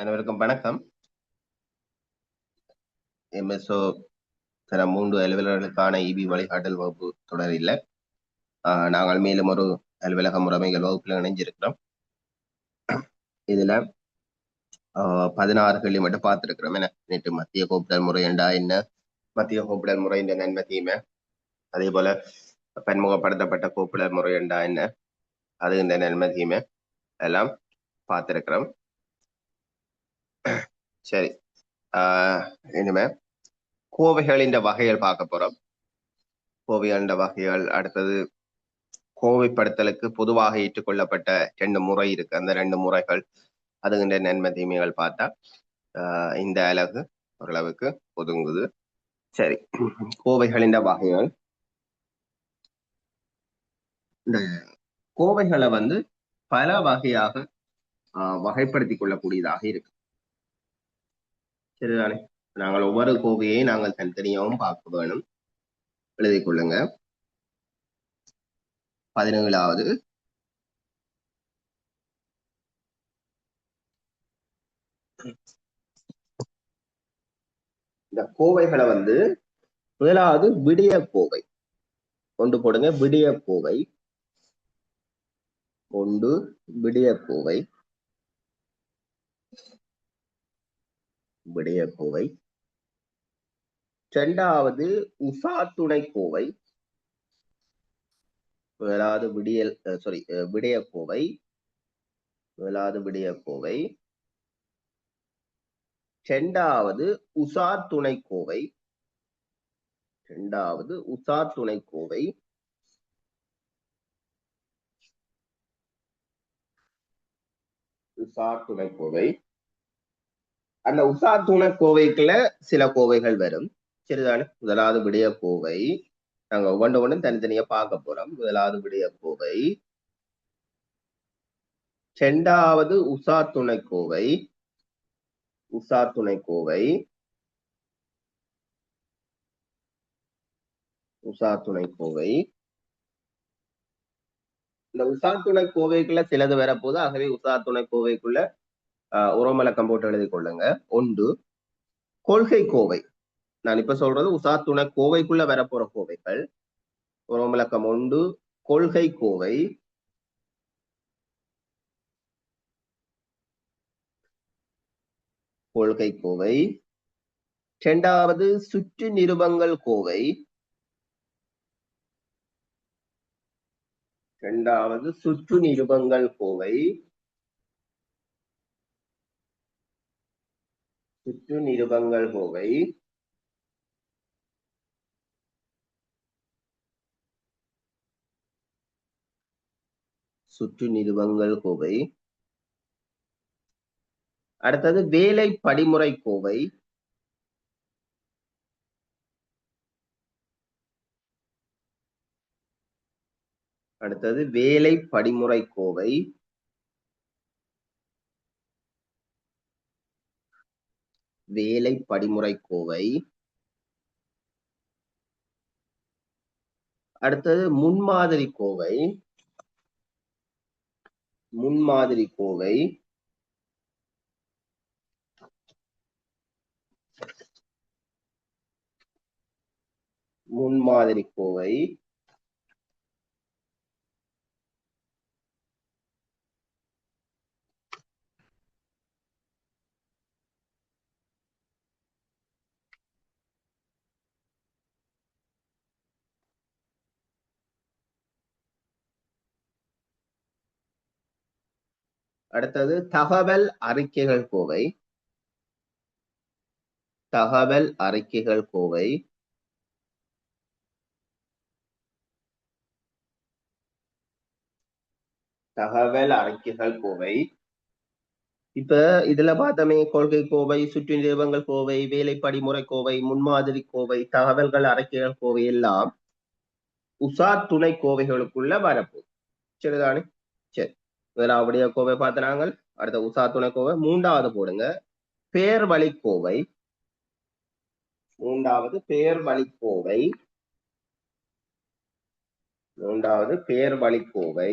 அனைவருக்கும் வணக்கம். எம்எஸ்ஓ தர 3 அலுவலர்களுக்கான இபி வழிகாட்டல் வகுப்பு தொடரில் நாங்கள் மேலும் ஒரு அலுவலக முறைமைகள் வகுப்பில் இணைஞ்சிருக்கிறோம். இதுல 16 கேள்வி மட்டும் பார்த்துருக்கிறோம். என்ன நேற்று மத்திய கோப்புடல் முறை என்றா என்ன, மத்திய கோப்புடல் முறை இந்த நன்மை தீமை, அதே போல பன்முகப்படுத்தப்பட்ட கோப்புடல் முறை என்றா என்ன, அது இந்த நன்மை தீமை எல்லாம் பார்த்திருக்கிறோம். சரி, இனிமே கோவைகளின் வகைகள் பார்க்க போறோம். கோவைகளின் வகைகள், அடுத்தது கோவைப்படுத்தலுக்கு பொதுவாக ஏற்றுக்கொள்ளப்பட்ட 2 முறை இருக்கு. அந்த 2 முறைகள் அதுகின்ற நன்மை தீமைகள் பார்த்தா இந்த அலகு ஓரளவுக்கு ஒதுங்குது. சரி, கோவைகளின் வகைகள். இந்த கோவைகளை பல வகையாக வகைப்படுத்திக் கொள்ளக்கூடியதாக இருக்கு. சரிதானே? நாங்கள் ஒவ்வொரு கோவையை நாங்கள் தனித்தனியாகவும் பார்க்க வேணும். எழுதிக் கொள்ளுங்க. 17வது இந்த கோவைகளை முதலாவது விடிய கோவை கொண்டு போடுங்க. விடிய கோவை ஒன்று, விடிய கோவை, விடிய கோவை. இரண்டாவது உசா துணை கோவை. முதலாவது விடிய கோவை, முதலாவது விடிய கோவை. இரண்டாவது உசா துணை கோவை, இரண்டாவது உசா துணை கோவை. உசா துணை கோவை. அந்த உசா துணை கோவைக்குள்ள சில கோவைகள் வரும். சரிதானே? முதலாவது விடிய கோவை நாங்க ஒவ்வொன்றும் தனித்தனியா பார்க்க போறோம். முதலாவது விடிய கோவை, இரண்டாவது உசா துணை கோவை, உசா துணை கோவை, உசா துணை கோவை. இந்த உசா துணை கோவைக்குள்ள சிலது வரப்போது. ஆகவே உசா துணை கோவைக்குள்ள உரமலக்கம் போட்டு எழுதி கொள்ளுங்க. ஒன்று கொள்கை கோவை. நான் இப்ப சொல்றது உசா துணை கோவைக்குள்ள வரப்போற கோவைகள். உரமலக்கம் ஒன்று கொள்கை கோவை, கொள்கை கோவை. இரண்டாவது சுற்று நிருபங்கள் கோவை, இரண்டாவது சுற்று நிருபங்கள் கோவை, சுற்று நிருபங்கள் கோவை. சுற்று நிருபங்கள் கோவை. அடுத்தது வேலை படிமுறை கோவை, அடுத்தது வேலை படிமுறை கோவை. வேலை படிமுறை கோவை. அடுத்தது முன்மாதிரி கோவை, முன்மாதிரி கோவை. முன்மாதிரி கோவை. அடுத்தது தகவல் அறிக்கைகள் கோவை, தகவல் அறிக்கைகள் கோவை. தகவல் அறிக்கைகள் கோவை. இப்ப இதுல பார்த்தோமே கொள்கை கோவை, சுற்று நிறுவனங்கள் கோவை, வேலை படிமுறை கோவை, முன்மாதிரி கோவை, தகவல்கள் அறிக்கைகள் கோவை எல்லாம் உசா துணை கோவைகளுக்குள்ள வரப்போகுது. சரிதானே? சரி, முதலாவடைய கோவை பார்த்த நாங்கள். அடுத்த உசா துணை கோவை. மூன்றாவது போடுங்க பேர் வழி கோவை, மூன்றாவது பேர் வழி கோவை, மூன்றாவது பேர் வழி கோவை.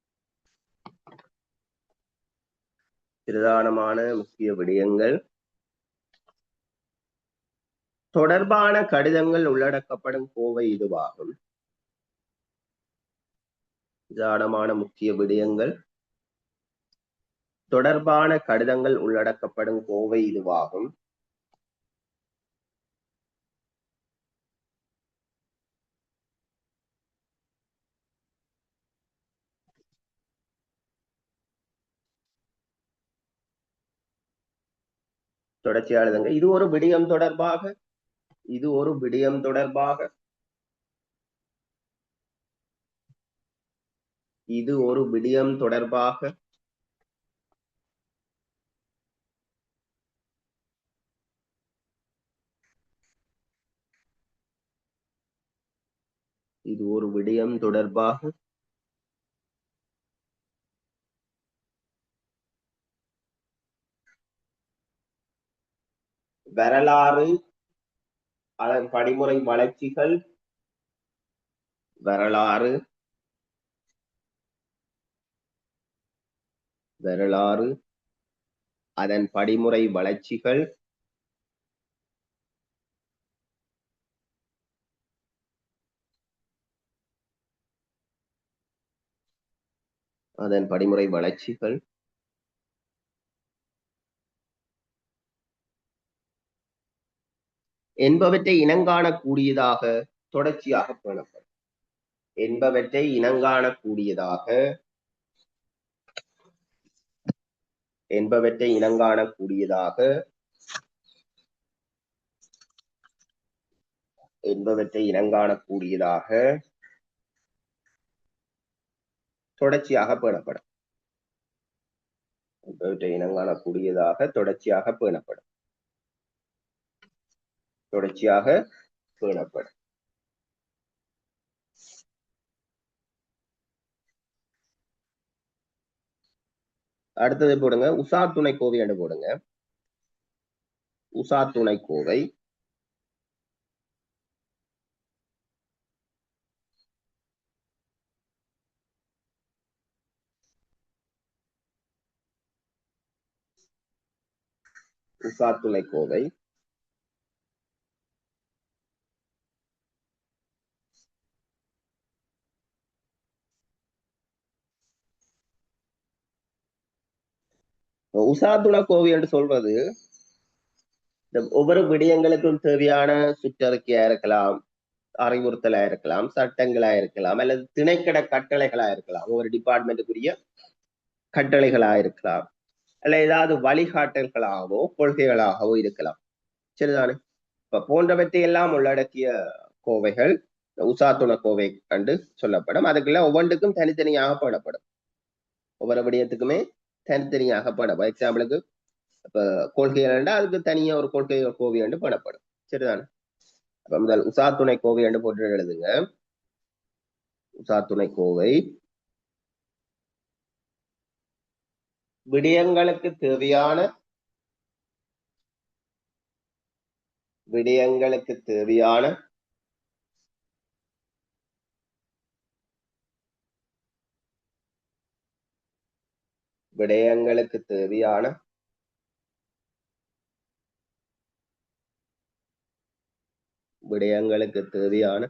பிரதானமான முக்கிய விடயங்கள். தொடர்பான கடிதங்கள் உள்ளடக்கப்படும் கோவை இதுவாகும். பிரதானமான முக்கிய விடயங்கள். தொடர்பான கடிதங்கள் உள்ளடக்கப்படும் கோவை இதுவாகும். தொடர்ச்சியா எழுதுங்க. இது ஒரு விடயம் தொடர்பாக. இது ஒரு விடயம் தொடர்பாக. இது ஒரு விடயம் தொடர்பாக. இது ஒரு விடயம் தொடர்பாக. வரலாறு, அதன் படிமுறை வளர்ச்சிகள். வரலாறு, வரலாறு, அதன் படிமுறை வளர்ச்சிகள். அதன் படிமுறை வளர்ச்சிகள். என்பவற்றை இனங்காணக்கூடியதாக தொடர்ச்சியாக பேணப்படும். என்பவற்றை இனங்காணக்கூடியதாக, என்பவற்றை இனங்காணக்கூடியதாக, என்பவற்றை இனங்காணக்கூடியதாக தொடர்ச்சியாக பேணப்படும். என்பவற்றை இனங்காணக்கூடியதாக தொடர்ச்சியாக பேணப்படும். தொடர்ச்சியாக பேணப்படும். அடுத்தது போடுங்க, உசார் துணை கோவை என்று போடுங்க. உசார் துணை கோவை. உசார் துணை கோவை. உசார் துணை கோவை என்று சொல்வது ஒவ்வொரு விடயங்களுக்கும் தேவையான சுற்றறிக்கையா இருக்கலாம், அறிவுறுத்தலா இருக்கலாம், சட்டங்களா இருக்கலாம், அல்லது திணைக்கட கட்டளைகளா இருக்கலாம், ஒவ்வொரு டிபார்ட்மெண்ட்டுக்குரிய கட்டளைகளா இருக்கலாம், அல்ல ஏதாவது வழிகாட்டல்களாகவோ கொள்கைகளாகவோ இருக்கலாம். சரிதானே? இப்ப போன்றவற்றை எல்லாம் உள்ளடக்கிய கோவைகள் உசாத்துண கோவை கண்டு சொல்லப்படும். அதுக்குள்ள ஒவ்வொன்றுக்கும் தனித்தனியாக போடப்படும். ஒவ்வொரு விடயத்துக்குமே தனித்தனியாக போடப்படும். எக்ஸாம்பிளுக்கு இப்ப கொள்கைகள் அதுக்கு தனியா ஒரு கொள்கை கோவை என்று போடப்படும். சரிதானே? அப்ப முதல் உசாத்துணை கோவை என்று போட்டு எழுதுங்க. உசாத்துணை கோவை விடயங்களுக்கு தேவையான, விடயங்களுக்கு தேவையான விடயங்களுக்கு தேவையான விடயங்களுக்கு தேவையான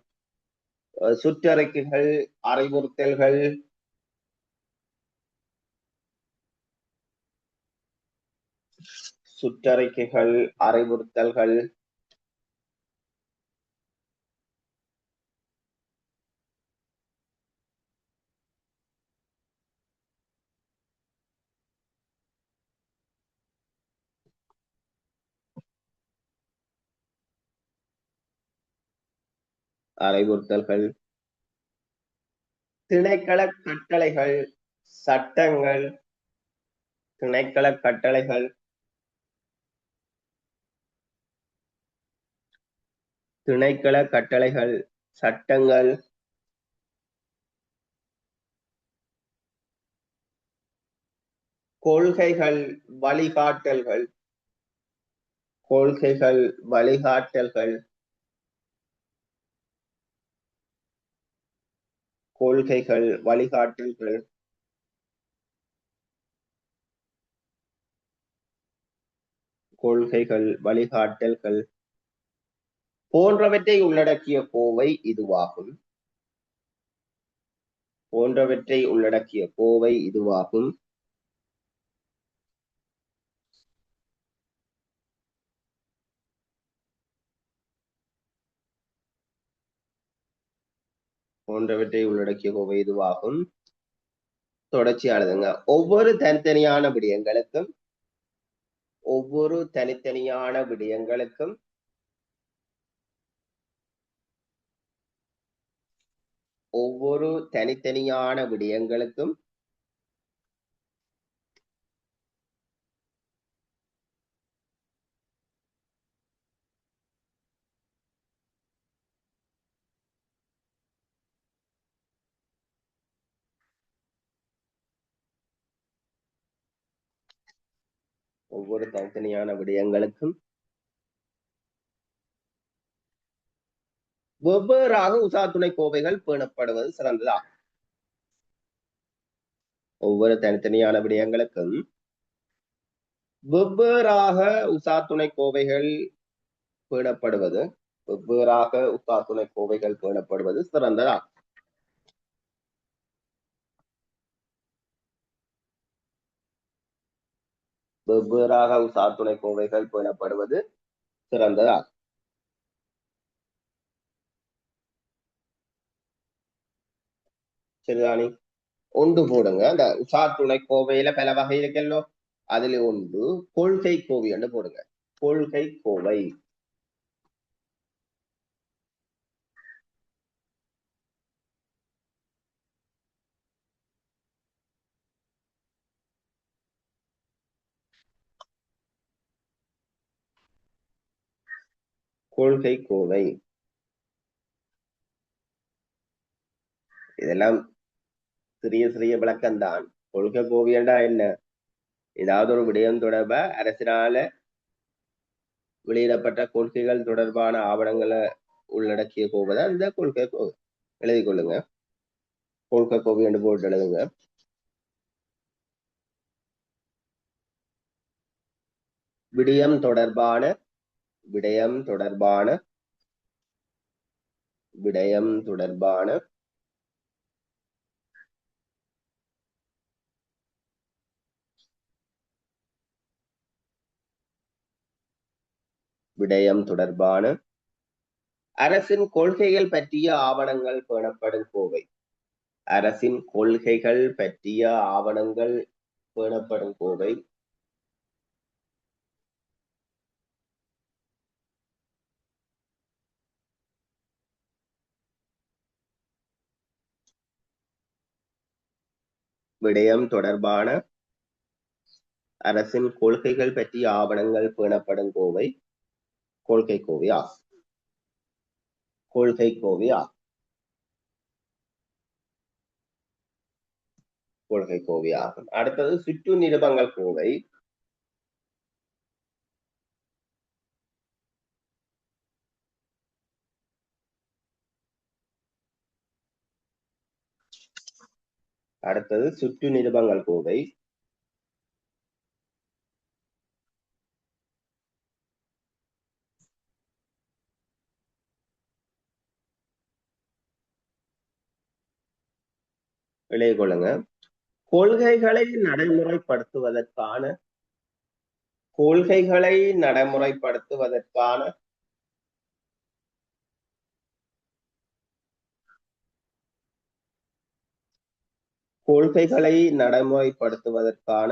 சுற்றறிக்கைகள், அறிவுறுத்தல்கள், சுற்றறிக்கைகள், அறிவுறுத்தல்கள், அறிவுறுத்தல்கள், திணைக்கள கட்டளைகள், சட்டங்கள், திணைக்கள கட்டளைகள், திணைக்கள கட்டளைகள், சட்டங்கள், கொள்கைகள், வழிகாட்டல்கள், கொள்கைகள், வழிகாட்டல்கள், கொள்கைகள், வழிகாட்டல்கள், கொள்கைகள், வழிகாட்டல்கள் போன்றவற்றை உள்ளடக்கிய கோவை இதுவாகும். போன்றவற்றை உள்ளடக்கிய கோவை இதுவாகும். போன்றவற்றை உள்ளடக்கிய கோவை இதுவாகும். தொடர்ச்சியானதுங்க. ஒவ்வொரு தனித்தனியான விடயங்களுக்கும் ஒவ்வொரு தனித்தனியான விடயங்களுக்கும் ஒவ்வொரு தனித்தனியான விடயங்களுக்கும் ஒவ்வொரு தனித்தனியான விடயங்களுக்கும் வெவ்வேறாக உசாத்துணை கோவைகள் பேணப்படுவது சிறந்ததா? ஒவ்வொரு தனித்தனியான விடயங்களுக்கும் வெவ்வேறாக உசாத்துணை கோவைகள் பேணப்படுவது வெவ்வேறாக உசாத்துணை கோவைகள் பேணப்படுவது சிறந்ததா? வெவ்வேறாக உசாத்துணை கோவைகள் பேணப்படுவது சிறந்ததா? சரிதானே? ஒன்று போடுங்க. அந்த உசாத்துணை கோவையில பல வகை இருக்கல்லோ, அதுல ஒன்று கொள்கை கோவை என்று போடுங்க. கொள்கை கோவை. கொள்கை கோவை. இதெல்லாம் சிறிய சிறிய விளக்கம்தான். கொள்கை கோவையண்டா என்ன? ஏதாவது ஒரு விடயம் தொடர்பா அரசினால வெளியிடப்பட்ட கொள்கைகள் தொடர்பான ஆவணங்களை உள்ளடக்கிய கோவை தான் இந்த கொள்கை கோவை. எழுதி கொள்ளுங்க. கொள்கை கோவை என்று போட்டு எழுதுங்க. விடயம் தொடர்பான விடயம் தொடர்பான விடயம் தொடர்பான விடயம் தொடர்பான அரசின் கொள்கைகள் பற்றிய ஆவணங்கள் பேணப்படும் கோவை. அரசின் கொள்கைகள் பற்றிய ஆவணங்கள் பேணப்படும் கோவை. விடயம் தொடர்பான அரசின் கொள்கைகள் பற்றிய ஆவணங்கள் பேணப்படும் கோவை கொள்கை கோவையா? கொள்கை கோவையா? கொள்கை கோவையாகும். அடுத்தது சுற்று நிருபங்கள் கோவை. அடுத்தது சுற்று நிருபங்கள் கோவை. விளைய கொள்ளுங்க. கொள்கைகளை நடைமுறைப்படுத்துவதற்கான கொள்கைகளை நடைமுறைப்படுத்துவதற்கான கொள்கைகளை நடைமுறைப்படுத்துவதற்கான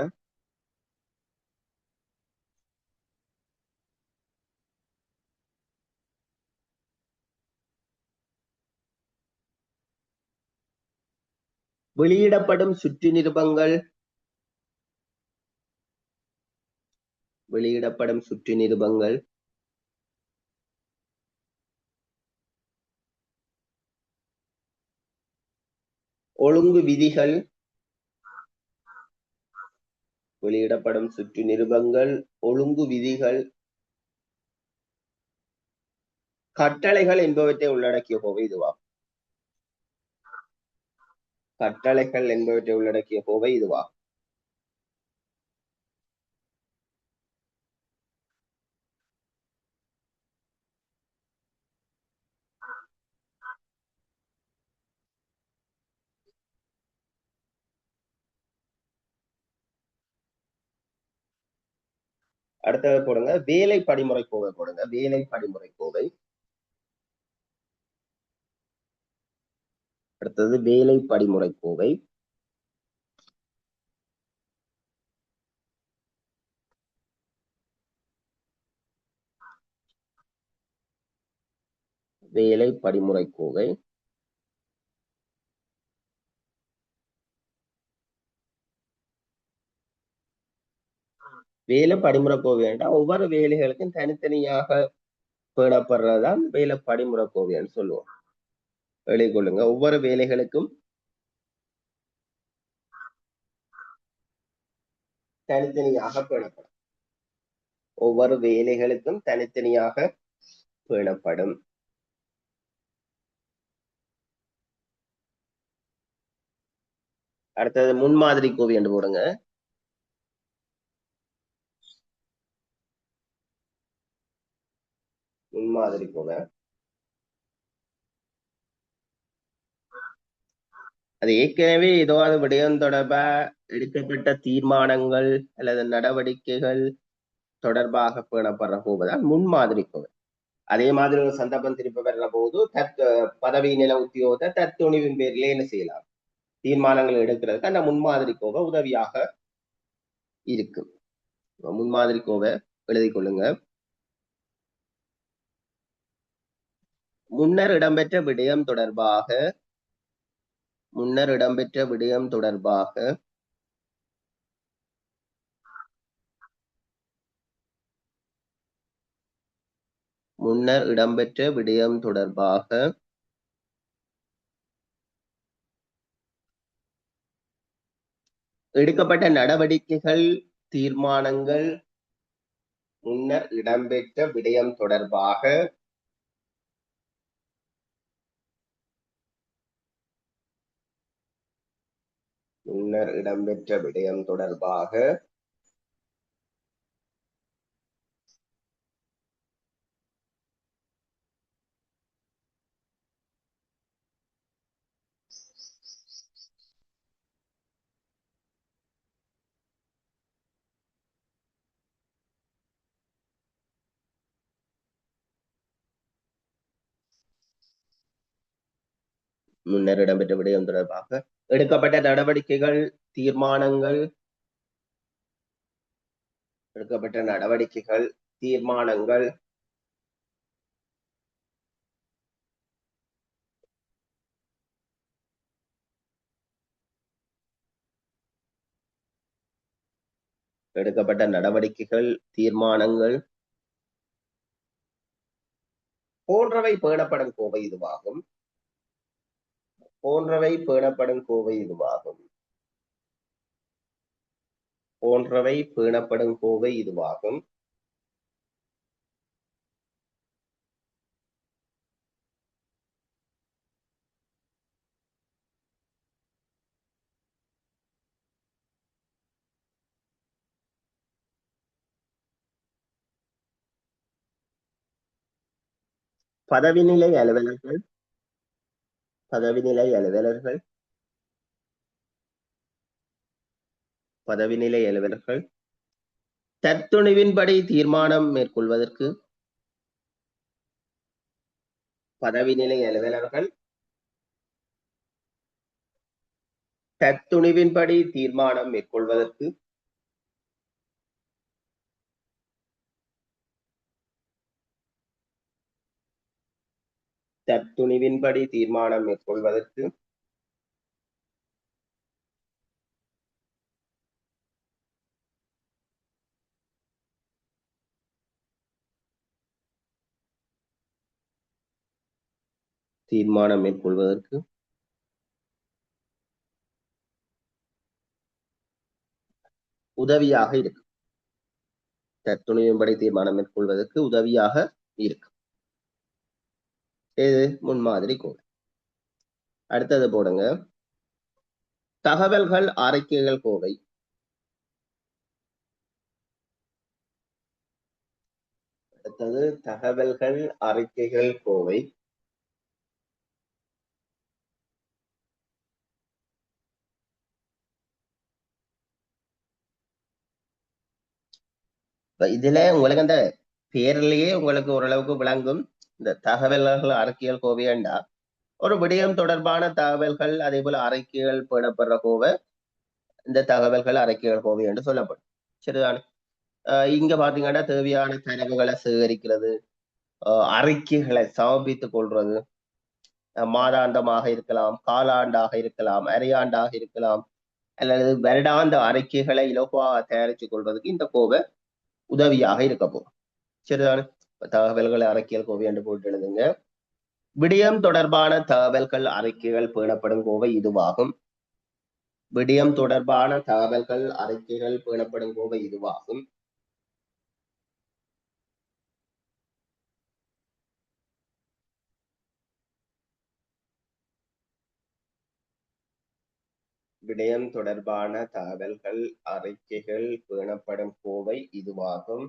வெளியிடப்படும் சுற்று நிருபங்கள் வெளியிடப்படும் சுற்று நிருபங்கள் ஒழுங்கு விதிகள் வெளியிடப்படும் சுற்று நிருபங்கள் ஒழுங்கு விதிகள் கட்டளைகள் என்பவற்றை உள்ளடக்கிய கோவை இதுவா? கட்டளைகள் என்பவற்றை உள்ளடக்கிய கோவை இதுவா? அடுத்தது போடுங்க வேலை படிமுறை கோவை போடுங்க. வேலை படிமுறை கோவை. அடுத்தது வேலை படிமுறை கோவை. வேலை படிமுறை கோவை. வேலை படிமுறை கோவை என்றால் ஒவ்வொரு வேலைகளுக்கும் தனித்தனியாக பேணப்படுறதுதான் வேலை படிமுறை கோவைன்னு சொல்லுவோம். எழுதிக் கொள்ளுங்க. ஒவ்வொரு வேலைகளுக்கும் தனித்தனியாக பேணப்படும். ஒவ்வொரு வேலைகளுக்கும் தனித்தனியாக பேணப்படும். அடுத்தது முன்மாதிரி கோவை என்று போடுங்க. முன்மாதிரி கோவை. அது ஏற்கனவே ஏதாவது விடயம் தொடர்பா எடுக்கப்பட்ட தீர்மானங்கள் அல்லது நடவடிக்கைகள் தொடர்பாக பேணப்படுற கோவைதான் முன்மாதிரி கோவை. அதே மாதிரி ஒரு சந்தர்ப்பம் திருப்பி வர்ற போது பதவி நில உத்தியோகத்தை தத்துணிவின் பேரிலே என்ன செய்யலாம், தீர்மானங்கள் எடுக்கிறதுக்கு அந்த முன்மாதிரி கோவை உதவியாக இருக்கும். முன்மாதிரி கோவை எழுதி கொள்ளுங்க. முன்னர் இடம்பெற்ற விடயம் தொடர்பாக முன்னர் இடம்பெற்ற விடயம் தொடர்பாக முன்னர் இடம்பெற்ற விடயம் தொடர்பாக எடுக்கப்பட்ட நடவடிக்கைகள் தீர்மானங்கள் முன்னர் இடம்பெற்ற விடயம் தொடர்பாக முன்னர் இடம்பெற்ற விடயம் தொடர்பாக முன்னர் இடம்பெற்ற விடயம் தொடர்பாக எடுக்கப்பட்ட நடவடிக்கைகள் தீர்மானங்கள் எடுக்கப்பட்ட நடவடிக்கைகள் தீர்மானங்கள் எடுக்கப்பட்ட நடவடிக்கைகள் தீர்மானங்கள் போன்றவை பேணப்படும் கோவை இதுவாகும். போன்றவை பேணப்படும் கோவை இதுவாகும். போன்றவை பேணப்படும் கோவை இதுவாகும். பதவிநிலை அலுவலர்கள் பதவிநிலை அலுவலர்கள் பதவிநிலை அலுவலர்கள் தத்துணிவின்படி தீர்மானம் மேற்கொள்வதற்கு பதவிநிலை அலுவலர்கள் தத்துணிவின்படி தீர்மானம் மேற்கொள்வதற்கு தத்துணிவின்படி தீர்மானம் மேற்கொள்வதற்கு தீர்மானம் மேற்கொள்வதற்கு உதவியாக இருக்கும். தத்துணிவின்படி தீர்மானம் மேற்கொள்வதற்கு உதவியாக இருக்கும். இது முன்மாதிரி கோவை. அடுத்தது போடுங்க தகவல்கள் அறிக்கைகள் கோவை. அடுத்தது தகவல்கள் அறிக்கைகள் கோவை. இதுல உங்களுக்கு அந்த பேர்லயே உங்களுக்கு ஓரளவுக்கு விளங்கும். இந்த தகவல்கள் அரசியல் கோவையண்டா ஒரு விடயம் தொடர்பான தகவல்கள், அதே போல அறிக்கைகள் பேணப்படுற கோவை இந்த தகவல்கள் அறிக்கைகள் கோவை என்று சொல்லப்படும். சரிதானே? இங்க பாத்தீங்கன்னா தேவையான தரவுகளை சேகரிக்கிறது, அறிக்கைகளை சமர்ப்பித்துக் கொள்றது, மாதாந்தமாக இருக்கலாம், காலாண்டாக இருக்கலாம், அரையாண்டாக இருக்கலாம், அல்லது வருடாந்த அறிக்கைகளை இலகுவாக தயாரித்துக் கொள்வதற்கு இந்த கோவை உதவியாக இருக்க போகும். சரிதானே? தகவல்கள் அறிக்கைகள் கோவை என்று போட்டு எழுதுங்க. விடயம் தொடர்பான தகவல்கள் அறிக்கைகள் பேணப்படும் கோவை இதுவாகும். விடயம் தொடர்பான தகவல்கள் அறிக்கைகள் பேணப்படும் கோவை இதுவாகும். விடயம் தொடர்பான தகவல்கள் அறிக்கைகள் பேணப்படும் கோவை இதுவாகும்.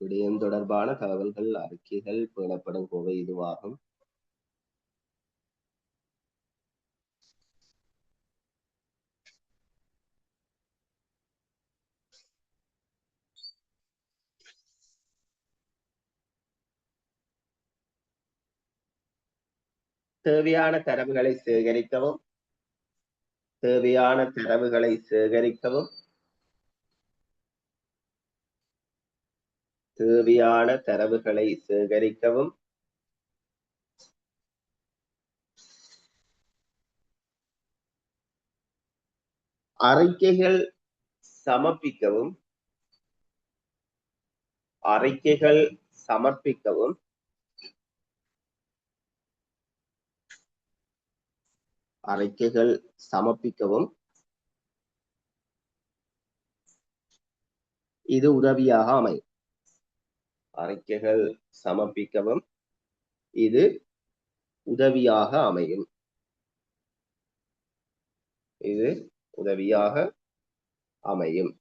விடயம் தொடர்பான தகவல்கள் அறிக்கைகள் பேணப்படும் கோவை இதுவாகும். தேவையான தரவுகளை சேகரிக்கவும் தேவையான தரவுகளை சேகரிக்கவும் தேவையான தரவுகளை சேகரிக்கவும் அறிக்கைகள் சமர்ப்பிக்கவும் அறிக்கைகள் சமர்ப்பிக்கவும் அறிக்கைகள் சமர்ப்பிக்கவும் இது உதவியாக அமையும். அறிக்கைகள் சமர்ப்பிக்கவும் இது உதவியாக அமையும். இது உதவியாக அமையும்.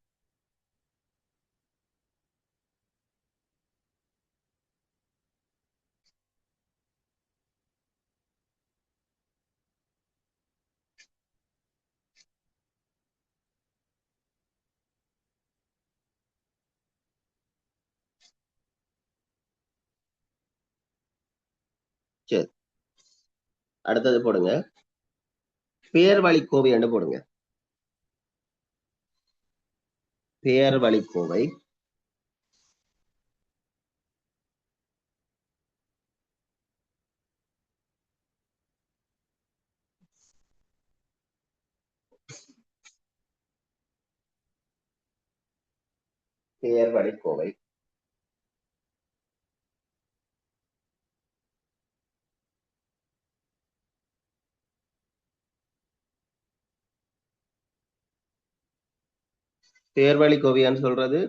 சரி, அடுத்தது போடுங்க. பெயர் வழிக்கோவை என்று போடுங்க. பெயர் வழிக்கோவை பெயர் வழிக்கோவை பெயர் வழிக்கோவைன்னு சொல்றது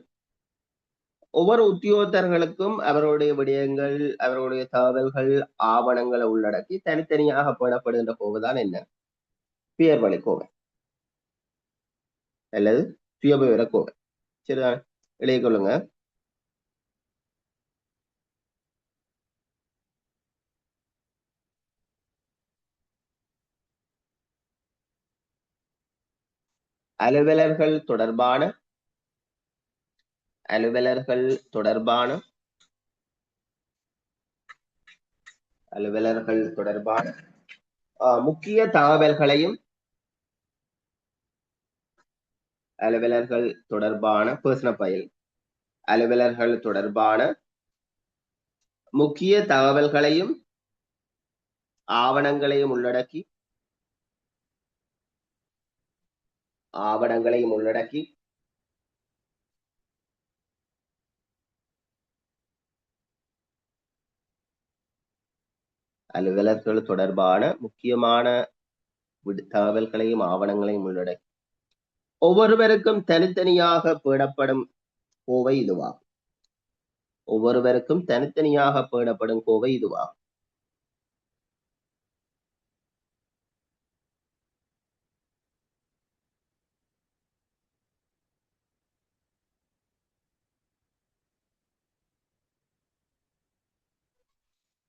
ஒவ்வொரு உத்தியோகத்தர்களுக்கும் அவருடைய விடயங்கள், அவருடைய தகவல்கள், ஆவணங்களை உள்ளடக்கி தனித்தனியாக போடப்படுகின்ற கோவைதான் என்ன? பெயர் வழிக்கோவை அல்லது சுயவிவர கோவை. சரிதான், எழுதிக் கொள்ளுங்க. அலுவலர்கள் தொடர்பான அலுவலர்கள் தொடர்பான அலுவலர்கள் தொடர்பான முக்கிய தகவல்களையும் அலுவலர்கள் தொடர்பான பர்சனல் ஃபைல் அலுவலர்கள் தொடர்பான முக்கிய தகவல்களையும் ஆவணங்களையும் உள்ளடக்கி அலுவலர்கள் தொடர்பான முக்கியமான தகவல்களையும் ஆவணங்களையும் உள்ளடக்கி ஒவ்வொருவருக்கும் தனித்தனியாக பேணப்படும் கோவை இதுவாகும். ஒவ்வொருவருக்கும் தனித்தனியாக பேணப்படும் கோவை இதுவாகும்.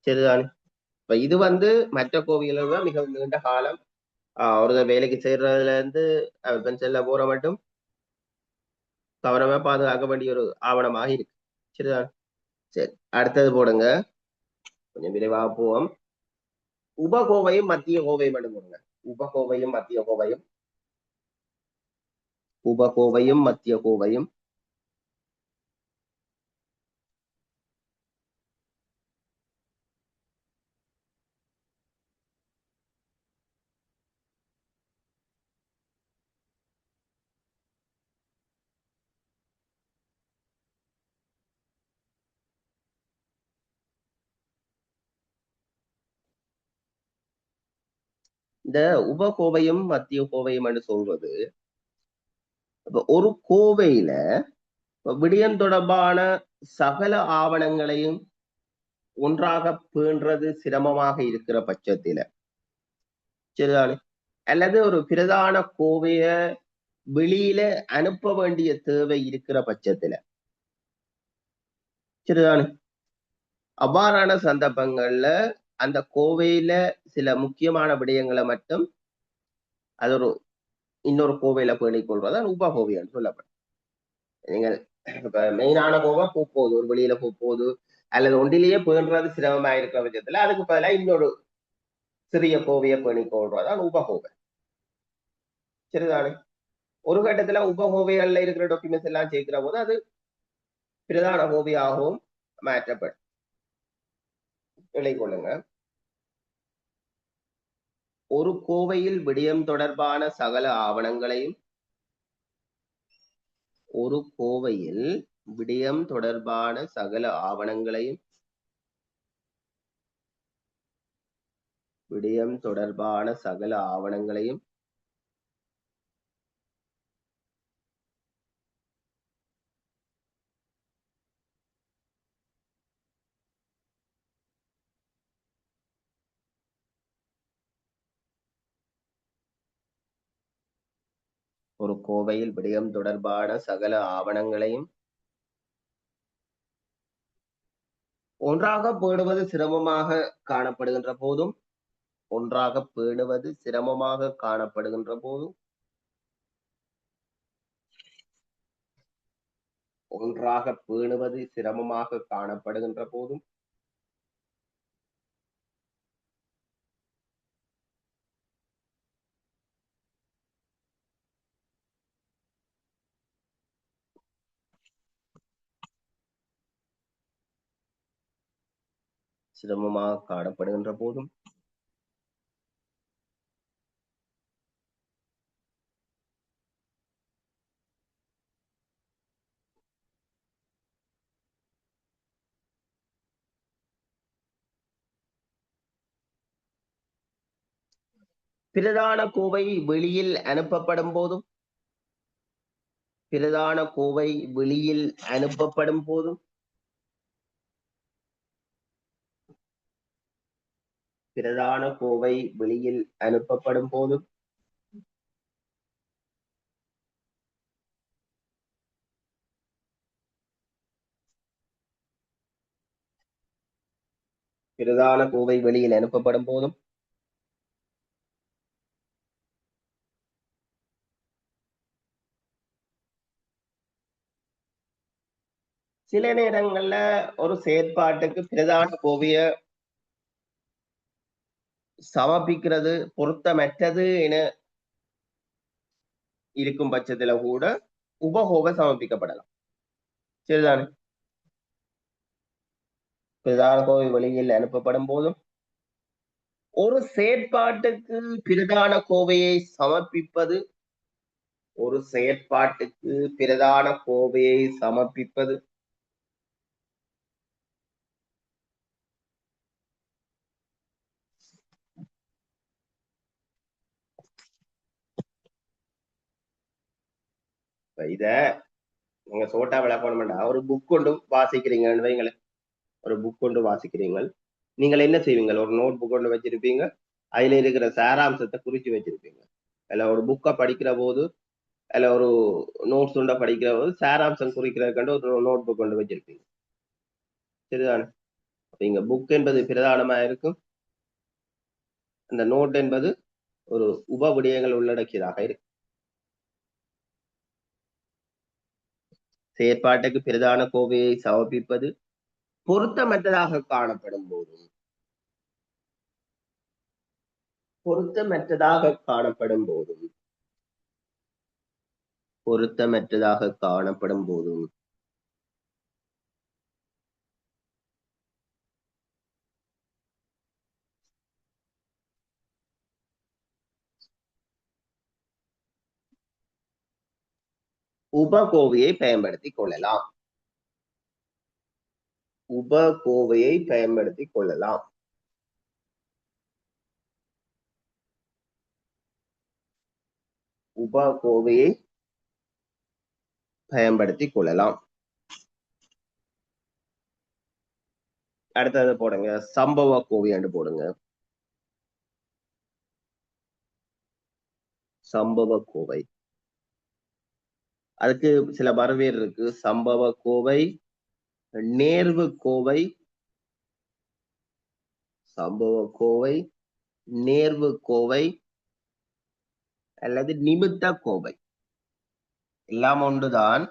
சரிதானே. இப்ப இது மற்ற கோவில்கள் தான் மிக நீண்ட காலம் ஒரு வேலைக்கு செய்யறதுல இருந்து செல்ல போற மட்டும் கவனமா பாதுகாக்க வேண்டிய ஒரு ஆவணமாக இருக்கு. சரிதான். சரி, அடுத்தது போடுங்க. கொஞ்சம் விரைவாக போவோம். உபகோவையும் மத்திய கோவையும் மட்டும் போடுங்க. உபகோவையும் மத்திய கோவையும். உபகோவையும் மத்திய கோவையும். இந்த உபகோவையும் மத்திய கோவையும் என்று சொல்வது ஒரு கோவையில விடயம் தொடர்பான சகல ஆவணங்களையும் ஒன்றாக பேணுறது சிரமமாக இருக்கிற பட்சத்தில, சரிதானே, அல்லது ஒரு பிரதான கோவைய வெளியில அனுப்ப வேண்டிய தேவை இருக்கிற பட்சத்துல, சரிதானே, அவ்வாறான சந்தர்ப்பங்கள்ல அந்த கோவையில சில முக்கியமான விடயங்களை மட்டும் அது இன்னொரு கோவையில பேணிக் கொள்வதான் உபகோவைன்னு சொல்லப்படும். நீங்கள் இப்ப மெயினான கோவை போகுது, ஒரு வெளியில போகுது அல்லது ஒன்றிலேயே பேணுறது சிரமமா இருக்கிற பட்சத்துல அதுக்கு பதிலாக இன்னொரு சிறிய கோவையை பேணிக் கொள்றதான் உபகோவை. சரிதானே. ஒரு கட்டத்துல உபகோவைகள்ல இருக்கிற டாக்குமெண்ட்ஸ் எல்லாம் சேர்க்கிற போது அது பிரதான கோவையாகவும் மாற்றப்படும். கொள்ளுங்க. ஒரு கோவையில் விடயம் தொடர்பான சகல ஆவணங்களையும் ஒரு கோவையில் விடயம் தொடர்பான சகல ஆவணங்களையும் விடயம் தொடர்பான சகல ஆவணங்களையும் ஒரு கோவையில் விடயம் தொடர்பான சகல ஆவணங்களையும் ஒன்றாக பேணுவது சிரமமாக காணப்படுகின்ற போதும் ஒன்றாக பேணுவது சிரமமாக காணப்படுகின்ற போதும் ஒன்றாக பேணுவது சிரமமாக காணப்படுகின்ற போதும் சிரமமாக காணப்படுகின்ற போதும் பிரதான கோவை வெளியில் அனுப்பப்படும் போதும் பிரதான கோவை வெளியில் அனுப்பப்படும் போதும் பிரதான கோவை வெளியில் அனுப்பப்படும் போதும் பிரதான கோவை வெளியில் அனுப்பப்படும் போதும் சில நேரங்கள்ல ஒரு செயற்பாட்டுக்கு பிரதான கோவைய சமர்ப்பிக்கிறது பொருத்தமற்றது என இருக்கும் பட்சத்துல கூட உபகோவை சமர்ப்பிக்கப்படலாம். சரிதானே. பிரதான கோவை வெளியில் அனுப்பப்படும் போதும் ஒரு செயற்பாட்டுக்கு பிரதான கோவையை சமர்ப்பிப்பது ஒரு செயற்பாட்டுக்கு பிரதான கோவையை சமர்ப்பிப்பது இத நீங்க சோட்டா விளக்கணும்டா. ஒரு புக் கொண்டு வாசிக்கிறீங்கன்னு வைங்களேன். ஒரு புக் கொண்டு வாசிக்கிறீங்க, நீங்கள் என்ன செய்வீங்க? ஒரு நோட் புக் கொண்டு வச்சிருப்பீங்க, அதுல இருக்கிற சாராம்சத்தை குறிச்சு வச்சிருப்பீங்க. அல்ல ஒரு புக்கை படிக்கிற போது அல்ல ஒரு நோட்ஸ் உண்ட படிக்கிற போது சாராம்சம் குறிக்கிறதுக்கு ஒரு நோட் புக் கொண்டு வச்சிருப்பீங்க. சரிதானே. இங்க புக் என்பது பிரதானமா இருக்கும், அந்த நோட் என்பது ஒரு உப விடயங்கள் உள்ளடக்கியதாக இருக்கு. செயற்பாட்டுக்கு பிரதான கோவையை சமர்ப்பிப்பது பொருத்தமற்றதாக காணப்படும் போதும் பொருத்தமற்றதாக காணப்படும் போதும் பொருத்தமற்றதாக காணப்படும் போதும் உபகோவையை பயன்படுத்திக் கொள்ளலாம். உபகோவையை பயன்படுத்திக் கொள்ளலாம். உபகோவையை பயன்படுத்திக் கொள்ளலாம். அடுத்தது போடுங்க, சம்பவ கோவை என்று போடுங்க. சம்பவ கோவை, அதுக்கு சில வரவேறு இருக்கு. சம்பவ கோவை, நேர்வு கோவை, சம்பவ கோவை, நேர்வு கோவை அல்லது நிமித்த கோவை, எல்லாம் ஒன்றுதான்.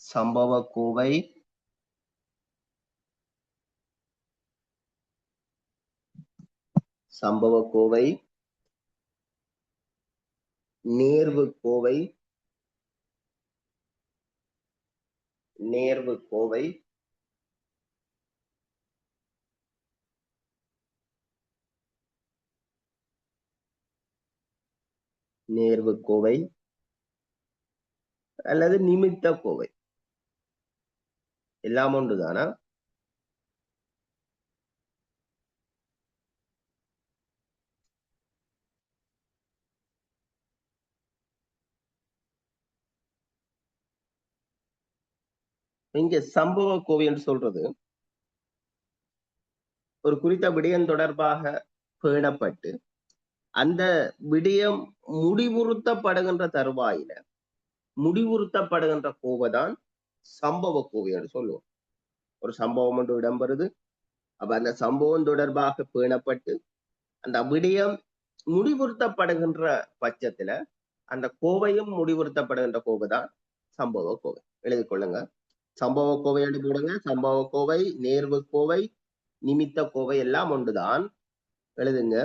சம்பவ கோவை, சம்பவ கோவை, நேர்வு கோவை, நேர்வு கோவை, நேர்வு கோவை அல்லது நிமித்த கோவை, எல்லாம் ஒன்றுதானா? இங்க சம்பவ கோவை என்று சொல்றது ஒரு குறித்த விடயம் தொடர்பாக பேணப்பட்டு அந்த விடயம் முடிவுறுத்தப்படுகின்ற தருவாயில முடிவுறுத்தப்படுகின்ற கோவைதான் சம்பவ கோவை என்று சொல்லுவோம். ஒரு சம்பவம் ஒன்று இடம்பெறுது, அப்ப அந்த சம்பவம் தொடர்பாக பேணப்பட்டு அந்த விடயம் முடிவுறுத்தப்படுகின்ற பட்சத்துல அந்த கோவையும் முடிவுறுத்தப்படுகின்ற கோவை தான் சம்பவ கோவை. எழுதி கொள்ளுங்க. சம்பவ கோவை என்று போடுங்க. சம்பவ கோவை, நேர்வு கோவை, நிமித்த கோவை எல்லாம் ஒன்றுதான். எழுதுங்க.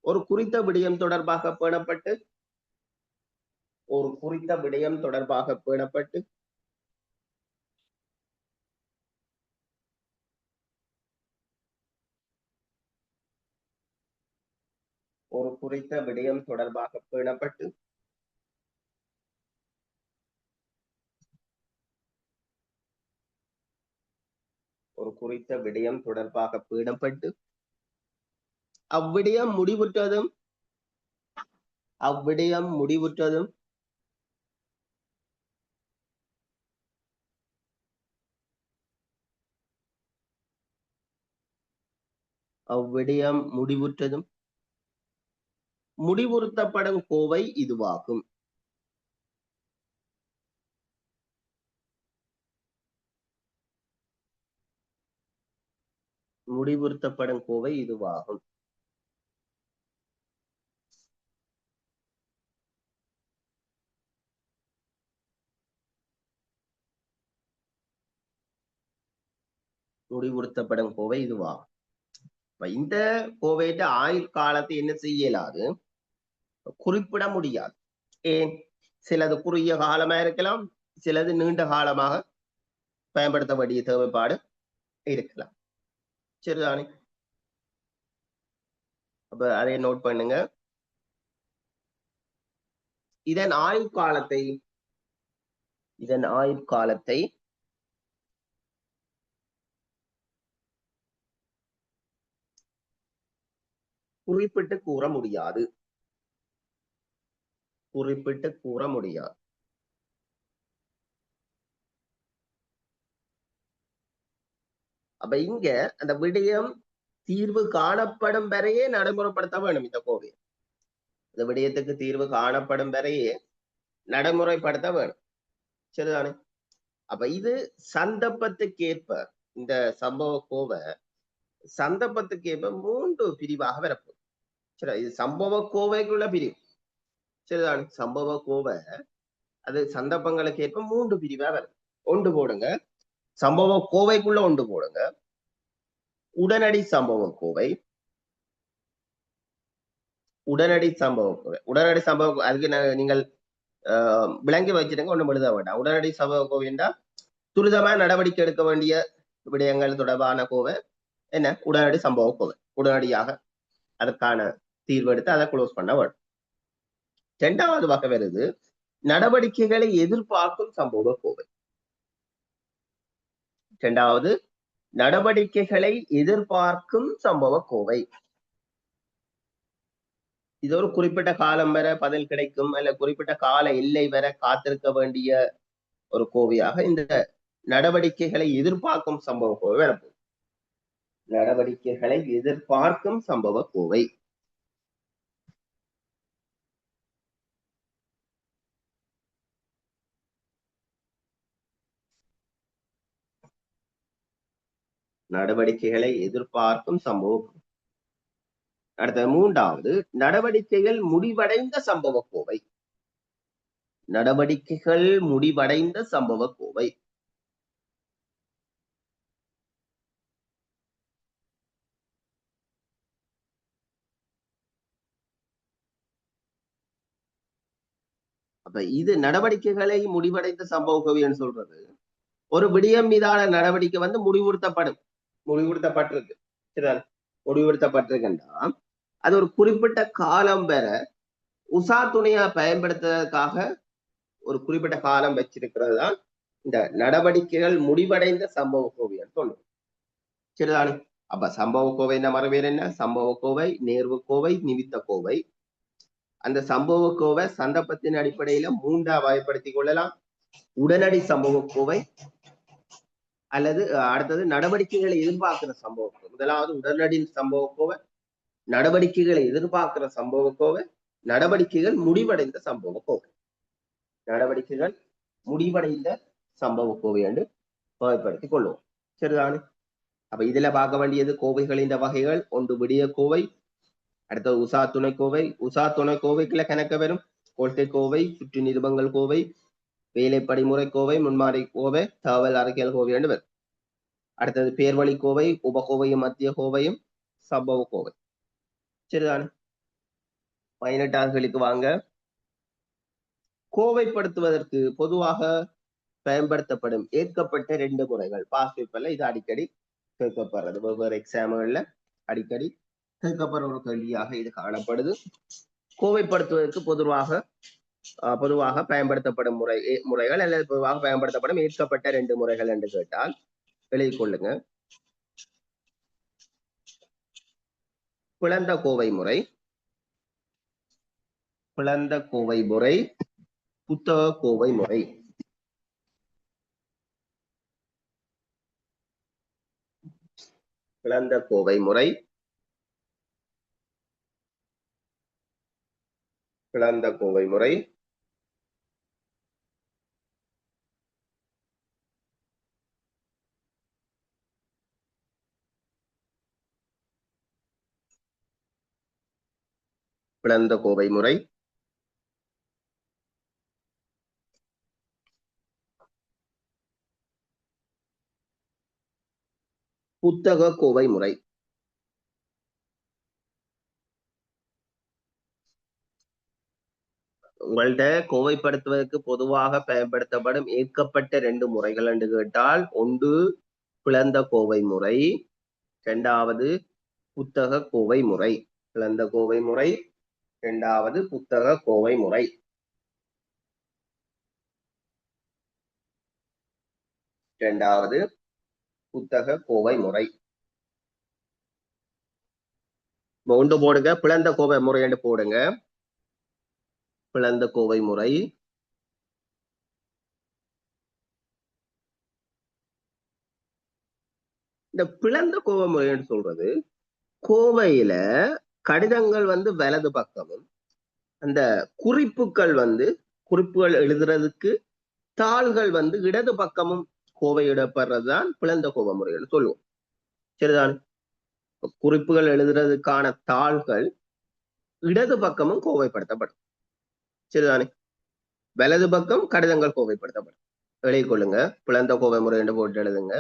ஒரு குறித்த விடயம் தொடர்பாக பேணப்பட்டு ஒரு குறித்த விடயம் தொடர்பாக பேணப்பட்டு ஒரு குறித்த விடயம் தொடர்பாக பேணப்பட்டு ஒரு குறித்த விடயம் தொடர்பாக பேணப்பட்டு அவ்விடயம் முடிவுற்றதும் அவ்விடயம் முடிவுற்றதும் அவ்விடயம் முடிவுற்றதும் முடிவுறுத்தப்படும் கோவை இதுவாகும். முடிவுறுத்தப்படும் கோவை இதுவாகும். முடிவுறுத்தப்படும் கோவை இதுவாகும். இந்த கோவையிட்ட ஆயுள் காலத்தை என்ன செய்யலாது, குறிப்பிட முடியாது. ஏன்? சிலது குறுகிய காலமா இருக்கலாம், சிலது நீண்ட காலமாக பயன்படுத்த வேண்டிய தேவைப்பாடு இருக்கலாம். சரிதானே? அப்ப அதை நோட் பண்ணுங்க. இதன் ஆயுட்காலத்தை குறிப்பிட்டு கூற முடியாது. குறிப்பிட்டு கூற முடியாது. அப்ப இங்க அந்த விடயம் தீர்வு காணப்படும் வரையே நடைமுறைப்படுத்த வேணும் இந்த கோவை. இந்த விடயத்துக்கு தீர்வு காணப்படும் வரையே நடைமுறைப்படுத்த வேணும். சரிதானே? அப்ப இது சந்தர்ப்பத்துக்கு ஏற்ப இந்த சம்பவ கோவை சந்தர்ப்பத்துக்கு ஏற்ப 3 பிரிவாக வரப்போகுது. சரி, இது சம்பவ கோவைக்குள்ள பிரிவு. சரிதான். சம்பவ கோவை அது சந்தர்ப்பங்களுக்கு ஏற்ப 3 பிரிவா வரும். ஒன்று போடுங்க, சம்பவ கோவைக்குள்ள ஒன்று போடுங்க, உடனடி சம்பவ கோவை, உடனடி சம்பவ கோவை. உடனடி சம்பவ அதுக்கு நீங்கள் விளங்கி வச்சிருங்க, ஒன்றும் எழுத வேண்டாம். உடனடி சம்பவ கோவை என்றால் துரிதமா நடவடிக்கை எடுக்க வேண்டிய விடயங்கள் தொடர்பான கோவை என்ன, உடனடி சம்பவ கோவை. உடனடியாக அதற்கான தீர்வு எடுத்து அதை க்ளோஸ் பண்ண வேண்டும். 2வது வகை வருது நடவடிக்கைகளை எதிர்பார்க்கும் சம்பவ கோவை. 2வது நடவடிக்கைகளை எதிர்பார்க்கும் சம்பவ கோவை. இது ஒரு குறிப்பிட்ட காலம் வரை பதில் கிடைக்கும் அல்ல குறிப்பிட்ட கால எல்லை வரை காத்திருக்க வேண்டிய ஒரு கோவையாக இந்த நடவடிக்கைகளை எதிர்பார்க்கும் சம்பவ கோவை வரப்போகுது. நடவடிக்கைகளை எதிர்பார்க்கும் சம்பவ கோவை. நடவடிக்கைகளை எதிர்பார்க்கும் சம்பவம். அடுத்த 3வது நடவடிக்கைகள் முடிவடைந்த சம்பவ கோவை. நடவடிக்கைகள் முடிவடைந்த சம்பவ கோவை. அப்ப இது நடவடிக்கைகளை முடிவடைந்த சம்பவ கோவைன்னு சொல்றது ஒரு விடயம் மீதான நடவடிக்கை வந்து முடிவுறுத்தப்பட்டிருக்கு. சரிதான். முடிவுறுத்தப்பட்டிருக்குன்னா அது ஒரு குறிப்பிட்ட காலம் பெற உசா துணையா பயன்படுத்துவதற்காக ஒரு குறிப்பிட்ட காலம் வச்சிருக்கிறது தான் இந்த நடவடிக்கைகள் முடிவடைந்த சம்பவ கோவைன்னு சொல்லுவோம். சரிதானே. அப்ப சம்பவ கோவை மறு பேர் என்ன, சம்பவ கோவை, நேர்வு கோவை, நிமித்த கோவை. அந்த சம்பவ கோவை சந்தர்ப்பத்தின் அடிப்படையில 3ஆ வகைப்படுத்திக் கொள்ளலாம். உடனடி சம்பவ கோவை அல்லது அடுத்தது நடவடிக்கைகளை எதிர்பார்க்கிற சம்பவ கோவை. முதலாவது உடனடி சம்பவ கோவை, நடவடிக்கைகளை எதிர்பார்க்கிற சம்பவ கோவை, நடவடிக்கைகள் முடிவடைந்த சம்பவ கோவை. நடவடிக்கைகள் முடிவடைந்த சம்பவ கோவை என்று வகைப்படுத்திக் கொள்வோம். சரிதானே. அப்ப இதுல பார்க்க வேண்டியது கோவைகளின் வகைகள். ஒன்று விடிய கோவை, அடுத்தது உசா துணை கோவை. உசா துணை கோவைக்குள்ள கணக்க வரும் கொள்கை கோவை, சுற்று நிருபங்கள் கோவை, வேலை படிமுறை கோவை, முன்மாறி கோவை, தகவல் அறிக்கையல் கோவை என்று வரும். அடுத்தது பேர்வழி கோவை, உபகோவையும் மத்திய கோவையும் சம்பவ கோவை. சரிதானே. 18வது வாங்க. கோவைப்படுத்துவதற்கு பொதுவாக பயன்படுத்தப்படும் ஏற்கப்பட்ட 2 முறைகள். பாஸ் பேப்பர்ல இது அடிக்கடி கேட்கப்படுறது, வெவ்வேறு எக்ஸாம்கள்ல அடிக்கடி கேட்கப்படுற ஒரு கேள்வியாக இது காணப்படுது. கோவைப்படுத்துவதற்கு பொதுவாக பயன்படுத்தப்படும் முறைகள் அல்லது பொதுவாக பயன்படுத்தப்படும் ஏற்கப்பட்ட 2 முறைகள் என்று கேட்டால் எழுதிக் கொள்ளுங்க. பிளந்த கோவை முறை, பிளந்த கோவை முறை, புத்தக கோவை முறை. பிளந்த கோவை முறை, பிளந்த கோவை முறை, பிளந்த கோவை முறை, புத்தக கோவை முறை. உங்கள்ட்ட கோவைப்படுத்துவதற்கு பொதுவாக பயன்படுத்தப்படும் ஏற்கப்பட்ட 2 முறைகள் என்று கேட்டால் ஒன்று பிளந்த கோவை முறை, 2வது புத்தக கோவை முறை. பிளந்த கோவை முறை, 2வது புத்தக கோவை முறை. 2வது புத்தக கோவை முறை. ஒன்று போடுங்க, பிளந்த கோவை முறை என்று போடுங்க. பிளந்த கோவை முறை, இந்த பிளந்த கோவை முறைன்னு சொல்றது கோவையில கடிதங்கள் வந்து வலது பக்கமும் அந்த குறிப்புகள் எழுதுறதுக்கு தாள்கள் வந்து இடது பக்கமும் கோவையிடப்படுறதுதான் பிளந்த கோவை முறைன்னு சொல்லுவோம். சரிதான். குறிப்புகள் எழுதுறதுக்கான தாள்கள் இடது பக்கமும் கோவைப்படுத்தப்படும். சரிதானே. வலது பக்கம் கடிதங்கள் கோவைப்படுத்தப்படும். எழுதி கொள்ளுங்க. பிளந்த கோவை முறை என்று போட்டு எழுதுங்க.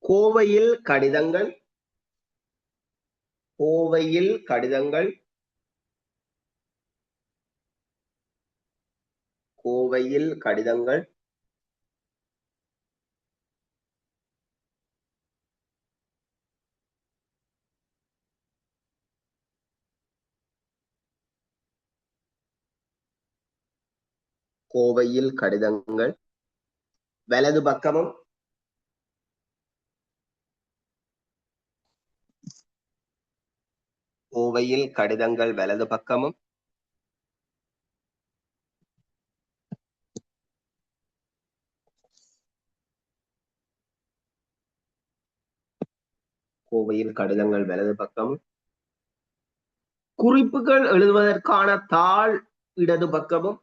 கோவையில் கடிதங்கள், கோவையில் கடிதங்கள், கோவையில் கடிதங்கள், கோவையில் கடிதங்கள் வலது பக்கமும் கோவையில் கடிதங்கள் வலது பக்கமும் கோவையில் கடிதங்கள் வலது பக்கமும் குறிப்புகள் எழுதுவதற்கான தாள் இடது பக்கமும்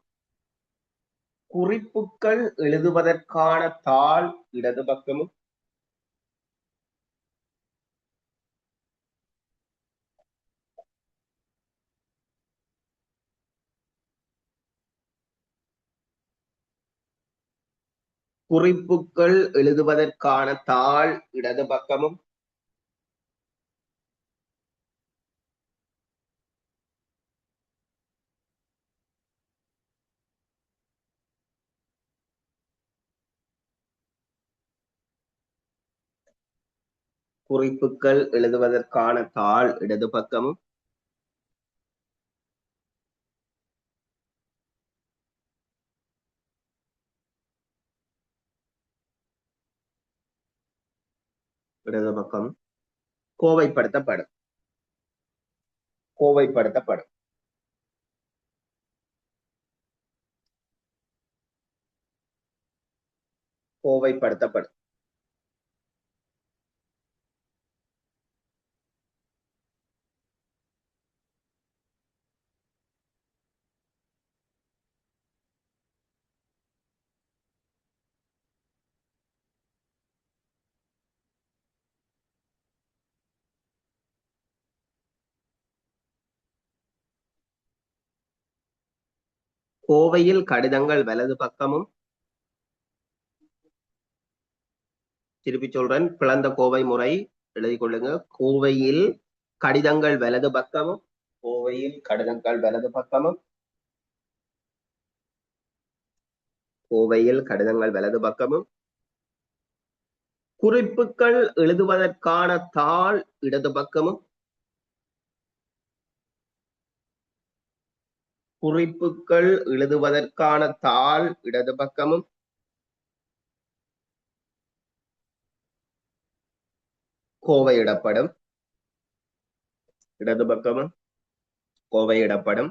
குறிப்புகள் எழுதுவதற்கான தாள் இடது பக்கமும் குறிப்புகள் எழுதுவதற்கான தாள் இடது பக்கமும் குறிப்புகள் எழுதுவதற்கான தாள் இடது பக்கமும் இடது பக்கம் கோவைப்படுத்தப்படும். கோவைப்படுத்தப்படும். கோவைப்படுத்தப்படும். கோவையில் கடிதங்கள் வலது பக்கமும் திருப்பி சொல்றேன். பிளந்த கோவை முறை எழுதி கொள்ளுங்க. கோவையில் கடிதங்கள் வலது பக்கமும் கோவையில் கடிதங்கள் வலது பக்கமும் கோவையில் கடிதங்கள் வலது பக்கமும் குறிப்புகள் எழுதுவதற்கான தாள் இடது பக்கமும் குறிப்புகள் எழுதுவதற்கான தாள் இடது பக்கமும் கோவையிடப்படும். இடது பக்கமும் கோவையிடப்படும்.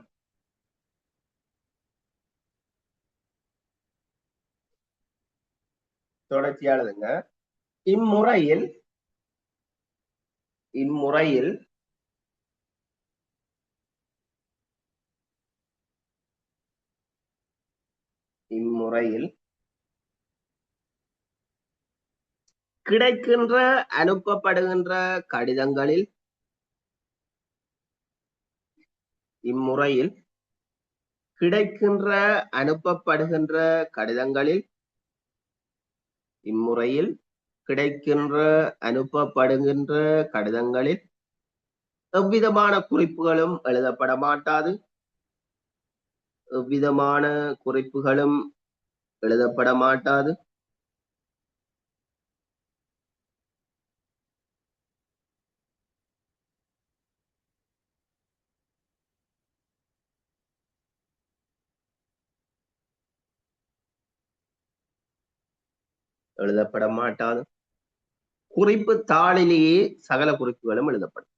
தொடர்ச்சியானதுங்க. இம்முறையில் இம்முறையில் இம்முறையில் கிடைக்கின்ற அனுப்பப்படுகின்ற கடிதங்களில் இம்முறையில் கிடைக்கின்ற அனுப்பப்படுகின்ற கடிதங்களில் இம்முறையில் கிடைக்கின்ற அனுப்பப்படுகின்ற கடிதங்களில் எவ்விதமான குறிப்புகளும் எழுதப்பட மாட்டாது. எவ்விதமான குறிப்புகளும் எழுதப்பட மாட்டாது. எழுதப்பட மாட்டாது. குறிப்பு தாளிலேயே சகல குறிப்புகளும் எழுதப்படும்.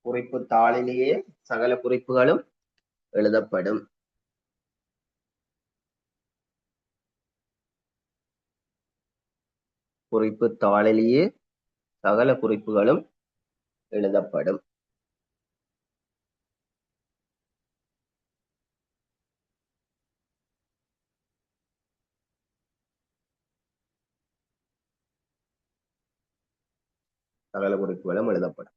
குறிப்பு தாளிலேயே சகல குறிப்புகளும் எழுதப்படும். குறிப்பு தாளிலேயே சகல குறிப்புகளும் எழுதப்படும். சகல குறிப்புகளும் எழுதப்படும்.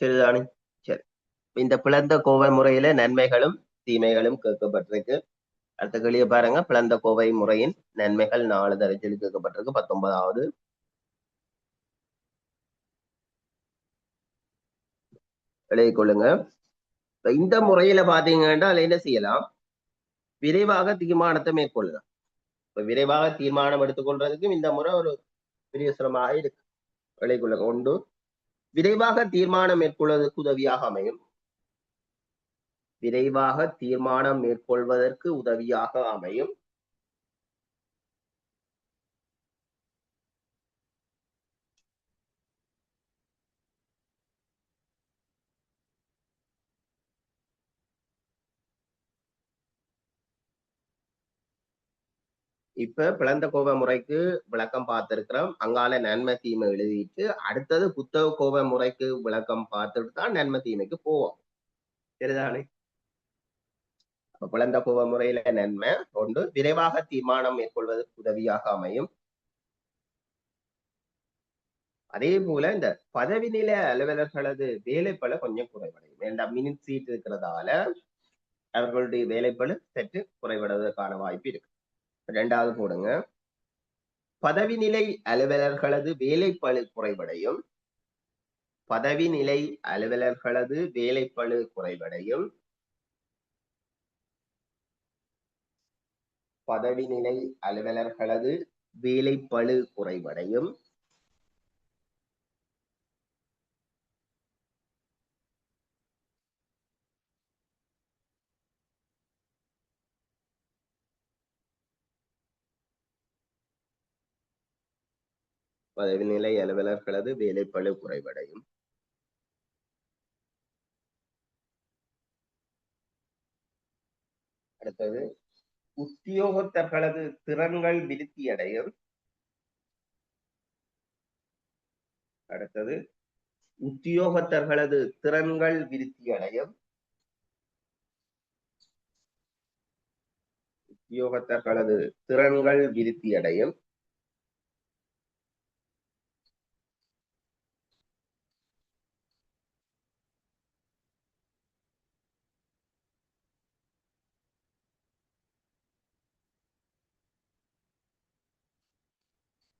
சரிதானே? சரி. இந்த பிளந்த கோவை முறையில நன்மைகளும் தீமைகளும் கேட்கப்பட்டிருக்கு. அடுத்த கேள்வியை பாருங்க. பிளந்த கோவை முறையின் நன்மைகள் 4 தரத்தில் கேட்கப்பட்டிருக்கு. 19வது. எழுதிக் கொள்ளுங்க. இந்த முறையில பாத்தீங்கன்னா என்ன செய்யலாம்? விரைவாக தீர்மானத்தை மேற்கொள்ளலாம். இப்ப விரைவாக தீர்மானம் எடுத்துக்கொள்றதுக்கும் இந்த முறை ஒரு பெரிய சிரமமாக இருக்கு. எழுதிக் கொள்ளுங்க. 1. விரைவாக தீர்மானம் மேற்கொள்வதற்கு உதவியாக அமையும். விரைவாக தீர்மானம் மேற்கொள்வதற்கு உதவியாக அமையும். இப்ப பிளந்த கோவை முறைக்கு விளக்கம் பார்த்திருக்கிறோம். அங்கால நன்மை தீமை எழுதிட்டு அடுத்தது புத்தக கோவை முறைக்கு விளக்கம் பார்த்துட்டு தான் நன்மை தீமைக்கு போவோம். சரிதானே? பிளந்த கோவை முறையில நன்மை 1. விரைவாக தீர்மானம் மேற்கொள்வதற்கு உதவியாக அமையும். அதே போல இந்த பதவி நில அலுவலர்களது வேலைப்பளு கொஞ்சம் குறைவடையும். ஏன்னா மினிட் சீட் இருக்கிறதால அவர்களுடைய வேலைப்பளு சற்று குறைவடைவதற்கான வாய்ப்பு இருக்கு. 2வது போடுங்க. பதவி நிலை அலுவலர்களது வேலைப்பளு குறைவடையும். பதவி நிலை அலுவலர்களது வேலைப்பளு குறைவடையும். பதவி நிலை அலுவலர்களது வேலைப்பளு குறைவடையும். பதவி நிலை அலுவலர்களது வேலைப்பளு குறைவடையும். அடுத்தது உத்தியோகத்தர்களது திறன்கள் விருத்தியடையும். அடுத்தது உத்தியோகத்தர்களது திறன்கள் விருத்தியடையும். உத்தியோகத்தர்களது திறன்கள் விருத்தியடையும்.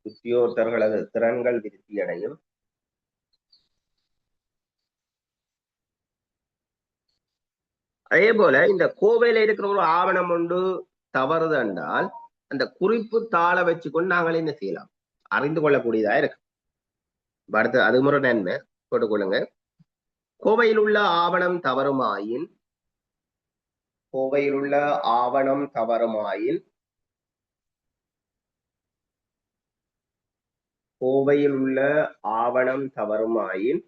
உத்தியோகத்தர்களது திறன்கள் விருத்தியடையும். அதே போல இந்த கோவையில இருக்கிற ஒரு ஆவணம் ஒன்று தவறுது என்றால் அந்த குறிப்பு தாள வச்சுக்கொண்டு நாங்கள் என்ன செய்யலாம்? அறிந்து கொள்ளக்கூடியதா இருக்கு. அடுத்து அது முறை நன்மை போட்டுக்கொள்ளுங்க. கோவையில் உள்ள ஆவணம் தவறுமாயின் கோவையில் உள்ள ஆவணம் தவறுமாயின் கோவையில் உள்ள ஆவணம் தவறுமாயின்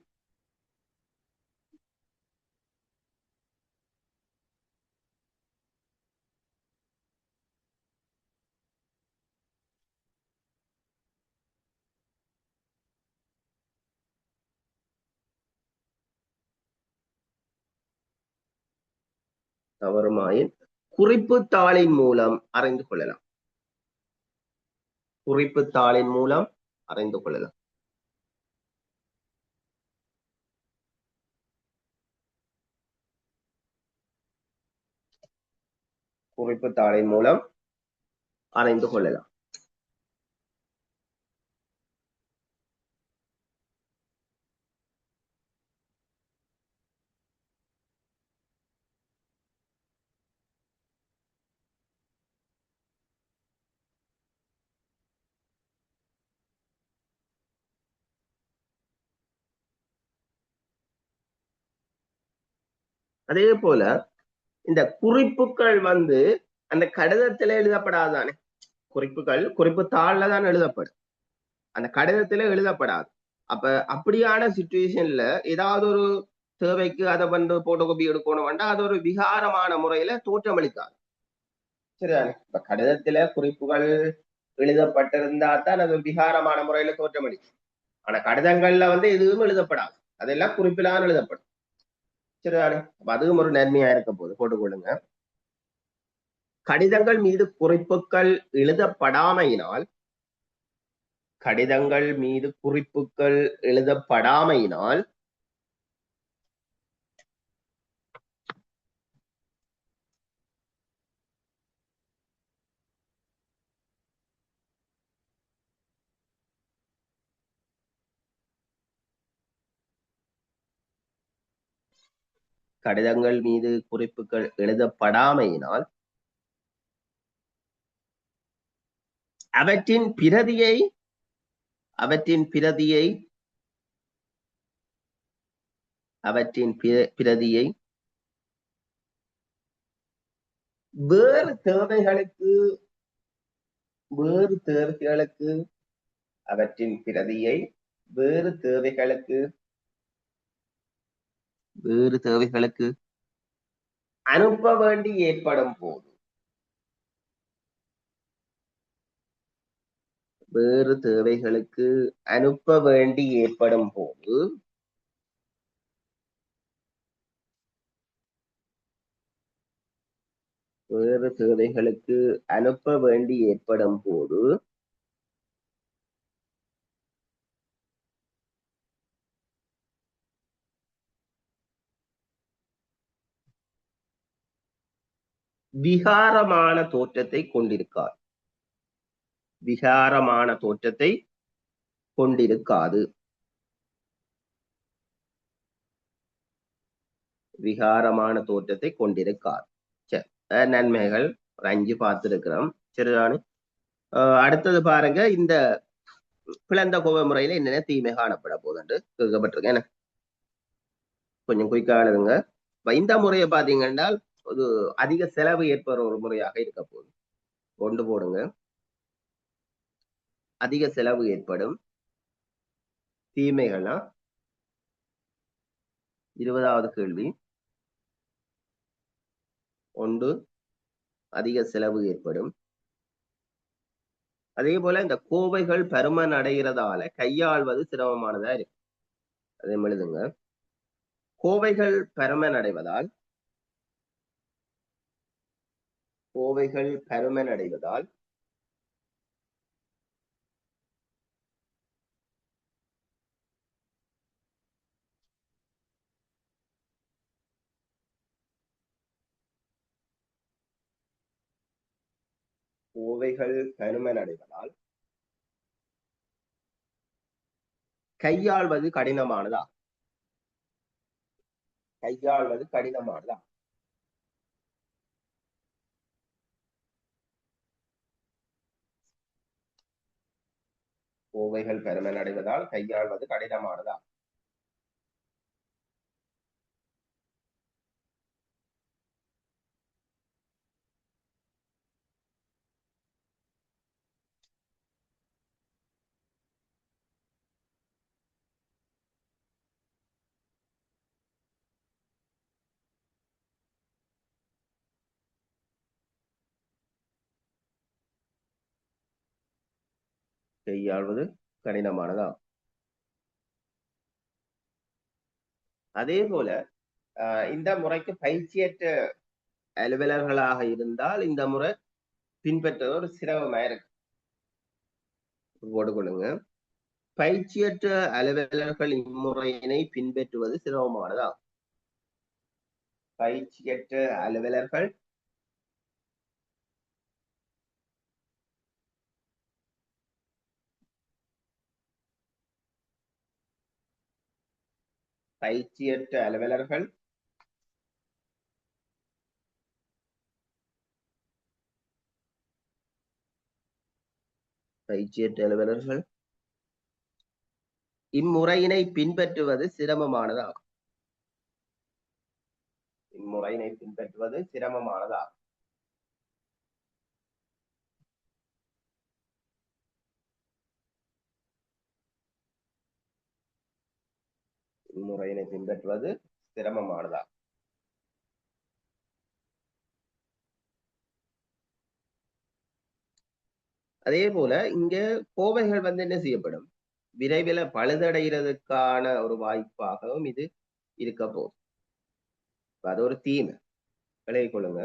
தவறுமாயின் குறிப்பு தாளின் மூலம் அறிந்து கொள்ளலாம். குறிப்பு தாளின் மூலம் அறிந்து கொள்ளலாம். குறிப்பு தாளின் மூலம் அறிந்து கொள்ளலாம். அதே போல இந்த குறிப்புகள் அந்த கடிதத்துல எழுதப்படாதானே? குறிப்புகள் குறிப்பு தாள்ல தான் எழுதப்படும். அந்த கடிதத்துல எழுதப்படாது. அப்ப அப்படியான சிச்சுவேஷன்ல ஏதாவது ஒரு தேவைக்கு அதை போட்டோ காப்பி எடுக்கணும் வேண்டாம், அது ஒரு விகாரமான முறையில தோற்றமளிக்காது. சரிதானே? இப்ப கடிதத்துல குறிப்புகள் எழுதப்பட்டிருந்தா தான் அது ஒரு விகாரமான முறையில தோற்றமளிக்கும். ஆனா கடிதங்கள்ல எதுவும் எழுதப்படாது. அதெல்லாம் குறிப்பிலான எழுதப்படும். சரிதானே? அதுவும் ஒரு நன்மையா இருக்க போது போட்டுக்கொள்ளுங்க. கடிதங்கள் மீது குறிப்புகள் எழுதப்படாமையினால் கடிதங்கள் மீது குறிப்புகள் எழுதப்படாமையினால் கடிதங்கள் மீது குறிப்புகள் எழுதப்படாமையினால் அவற்றின் பிரதியை அவற்றின் பிரதியை அவற்றின் பிரதியை வேறு தேவைகளுக்கு வேறு தேவைகளுக்கு அவற்றின் பிரதியை வேறு தேவைகளுக்கு வேறு தேவைகளுக்கு அனுப்ப வேண்டி ஏற்படும் போது வேறு தேவைகளுக்கு அனுப்ப வேண்டி ஏற்படும் போது வேறு தேவைகளுக்கு அனுப்ப வேண்டி ஏற்படும் போது விகாரமான தோற்றத்தை கொண்டிருக்காது விகாரமான தோற்றத்தை கொண்டிருக்காது விகாரமான தோற்றத்தை கொண்டிருக்காது. சரி, நன்மைகள் ஒரு 5 பார்த்திருக்கிறோம். சரிதானே? அடுத்தது பாருங்க, இந்த பிளந்த கோவை முறையில என்னென்ன தீமை காணப்பட போகுதுன்னு கேட்கப்பட்டிருக்கேன். கொஞ்சம் குயிக்கா எழுதுங்க. இந்த முறையை பாத்தீங்கன்னா ஒரு அதிக செலவு ஏற்படுற ஒரு முறையாக இருக்க போகுது. கொண்டு போடுங்க. அதிக செலவு ஏற்படும் தீமைகள்னா 20வது கேள்வி. 1 அதிக செலவு ஏற்படும். அதே போல இந்த கோவைகள் பருமன் அடைகிறதால கையாள்வது சிரமமானதா இருக்கு. அதே எழுதுங்க. கோவைகள் பருமன் அடைவதால் கோவைகள் பருமன் அடைவதால் கோவைகள் பருமன் அடைவதால் கையாள்வது கடினமானதா கையாள்வது கடினமானதா கோவைகள் பருமன் அடைவதால் கையாள்வது கடினமானதா? கையாள்வது கடினமானதா? அதே போல இந்த முறைக்கு பயிற்சியற்ற அலுவலர்களாக இருந்தால் இந்த முறை பின்பற்றது ஒரு சிரமமா இருக்கு. போட்டுக்கொள்ளுங்க. பயிற்சியற்ற அலுவலர்கள் இம்முறையினை பின்பற்றுவது சிரமமானதா? பயிற்சியற்ற அலுவலர்கள் பயிற்சியற்ற அலுவலர்கள் பயிற்சியற்ற அலுவலர்கள் இம்முறையினை பின்பற்றுவது சிரமமானதா? இம்முறையினை பின்பற்றுவது சிரமமானதா? இம்முறையினை பின்பற்றுவது சிரமமானதா? அதே போல இங்க கோவைகள் என்ன செய்யப்படும்? விரைவில் பழுதடைகிறதுக்கான ஒரு வாய்ப்பாகவும் இது இருக்க போகுது. அது ஒரு தீம், விலகிக் கொள்ளுங்க.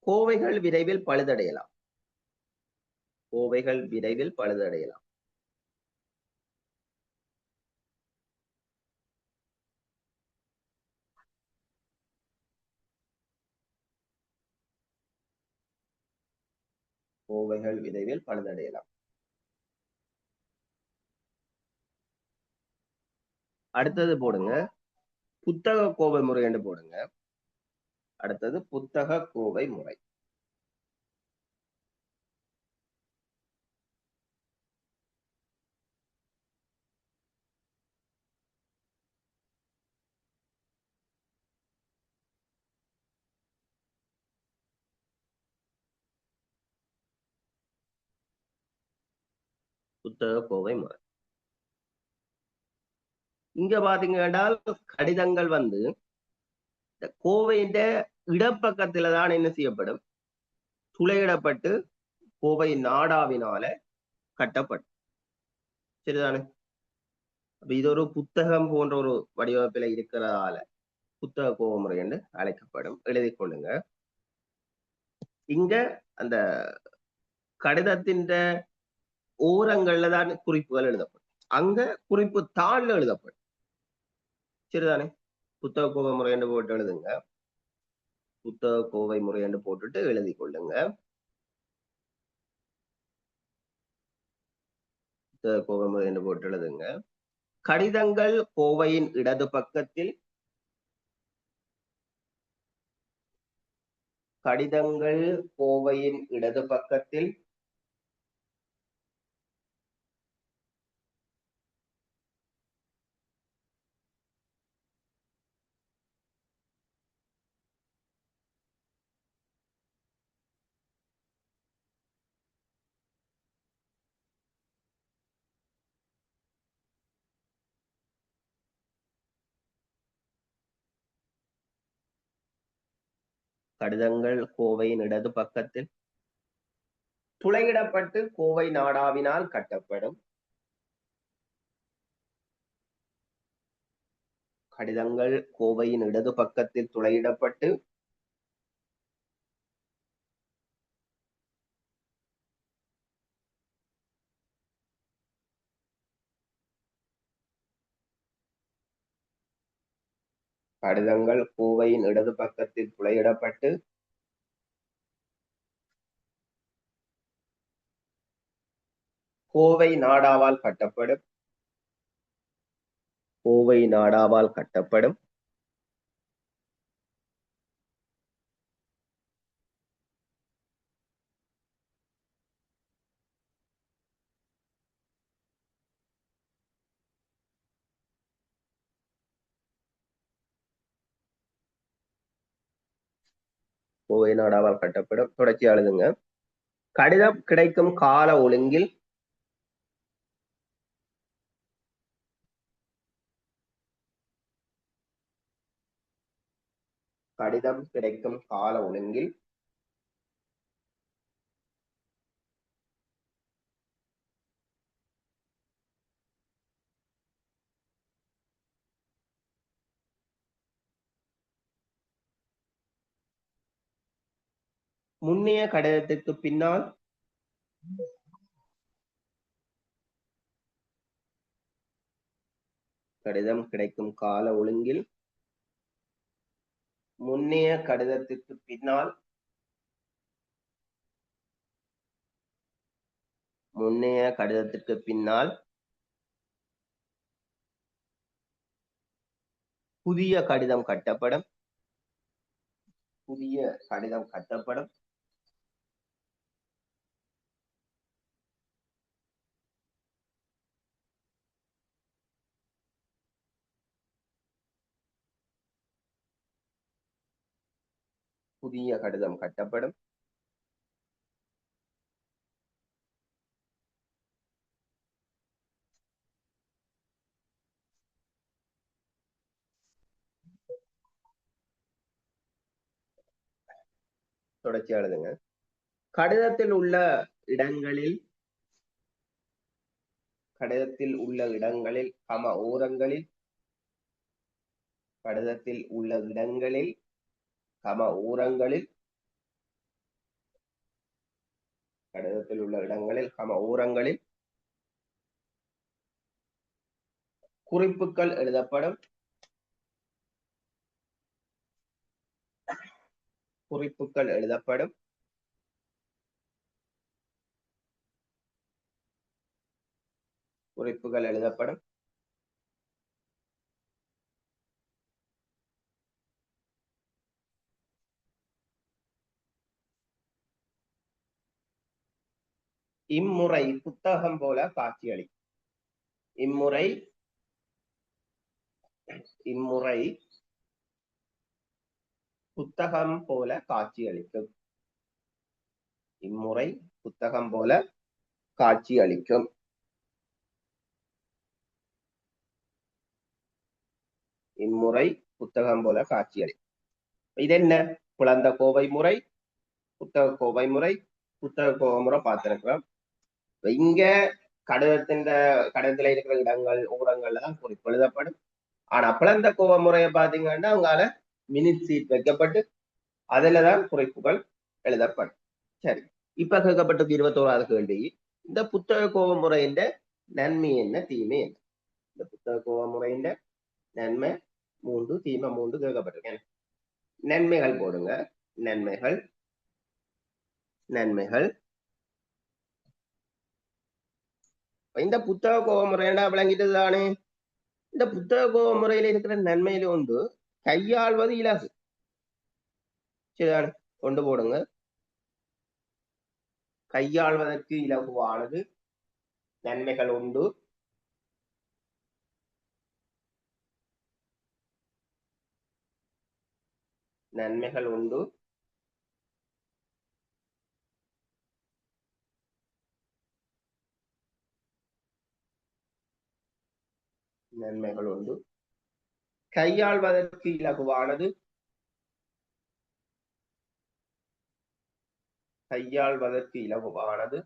கோவைகள் விரைவில் பழுதடையலாம். கோவைகள் விரைவில் பழுதடையலாம். கோவைகள் விரைவில் பழுதடையலாம். அடுத்தது போடுங்க, புத்தக கோவை முறை என்று போடுங்க. அடுத்தது புத்தக கோவை முறை. புத்தக கோவை முறை. இங்க பாத்தீங்க என்றால் கடிதங்கள் வந்து கோவையின் இடப்பக்கத்துல தான் என்ன செய்யப்படும், துளையிடப்பட்டு கோவை நாடாவினால கட்டப்படும். சரிதானே? அப்ப இது ஒரு புத்தகம் போன்ற ஒரு வடிவமைப்பில இருக்கிறதால புத்தக கோவை முறை என்று அழைக்கப்படும். எழுதிக் கொள்ளுங்க. இங்க அந்த கடிதத்தின் ஓரங்கள்ல தான் குறிப்புகள் எழுதப்படும், அங்க குறிப்பு தாள்ல எழுதப்படும். சரிதானே? புத்தக கோவை முறை என்று போட்டு எழுதுங்க. புத்தக கோவை முறை என்று போட்டுட்டு எழுதி கொள்ளுங்க. புத்தக கோவை முறை என்று போட்டு எழுதுங்க. கடிதங்கள் கோவையின் இடது பக்கத்தில், கடிதங்கள் கோவையின் இடது பக்கத்தில், கடிதங்கள் கோவையின் இடது பக்கத்தில் துளையிடப்பட்டு கோவை நாடாவினால் கட்டப்படும். கடிதங்கள் கோவையின் இடது பக்கத்தில் துளையிடப்பட்டு கடிதங்கள் கோவையின் இடது பக்கத்தில் துளையிடப்பட்டு கோவை நாடாவால் கட்டப்படும். கோவை நாடாவால் கட்டப்படும். கோவை நாடாவால் கட்டப்படும். தொடர்ச்சி எழுதுங்க. கடிதம் கிடைக்கும் கால ஒழுங்கில் கடிதம் கிடைக்கும் கால ஒழுங்கில் முன்னைய கடிதத்திற்கு பின்னால் கடிதம் கிடைக்கும் கால ஒழுங்கில் முன்னைய கடிதத்திற்கு பின்னால் முன்னைய கடிதத்திற்கு பின்னால் புதிய கடிதம் கட்டப்படும். புதிய கடிதம் கட்டப்படும். புதிய கடிதம் கட்டப்படும். தொடர்ச்சி எழுதுங்க. கடிதத்தில் உள்ள இடங்களில் கடிதத்தில் உள்ள இடங்களில் ஓரங்களில் கடிதத்தில் உள்ள இடங்களில் சம ஊரங்களில் கடிதத்தில் உள்ள இடங்களில் சம ஊரங்களில் குறிப்புகள் எழுதப்படும் குறிப்புகள் எழுதப்படும் குறிப்புகள் எழுதப்படும் இம்முறை புத்தகம் போல காட்சியளிக்கும் இம்முறை இம்முறை புத்தகம் போல காட்சியளிக்கும் இம்முறை புத்தகம் போல காட்சியளிக்கும் இம்முறை புத்தகம் போல காட்சியளிக்கும் இது என்ன குழந்த கோவை முறை புத்தக கோவை முறை புத்தக கோவை முறை பார்த்திருக்கிறோம் இங்க கடிதத்துல இருக்கிற இடங்கள் ஊரங்கள்ல தான் குறிப்பு எழுதப்படும் ஆனா பிளந்த கோவை முறையை பாத்தீங்கன்னா அவங்களால மினிட் சீட் வைக்கப்பட்டு அதுலதான் குறிப்புகள் எழுதப்படும் சரி இப்ப கேட்கப்பட்டது 21வது கேள்வி இந்த புத்தக கோவ முறையின் நன்மை என்ன தீமை என்ன இந்த புத்தக கோவ முறையின் நன்மை 3 தீமை 3 கேட்கப்பட்டிருக்கேன் நன்மைகள் போடுங்க நன்மைகள் நன்மைகள் இந்த புத்தக கோவ முறையண்டா விளங்கிட்டு தானே இந்த புத்தக கோவ முறையில இருக்கிற நன்மையில ஒன்று கையாள்வது இலகு சரிதானே கொண்டு போடுங்க கையாள்வதற்கு இலகுவானது நன்மைகள் உண்டு நன்மைகள் உண்டு நன்மைகள் உண்டு கையாள்வதற்கு இலகுவானது கையாள்வதற்கு இலகுவானது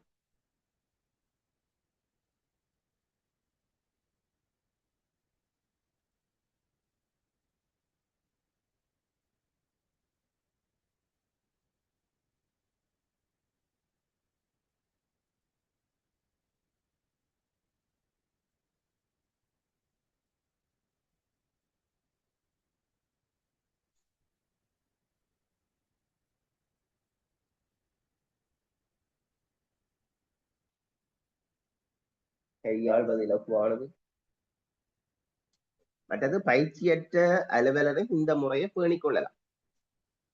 கையாள்வது இலகுவானது மற்றது பயிற்சியற்ற அலுவலரை இந்த முறையை பேணிக் கொள்ளலாம்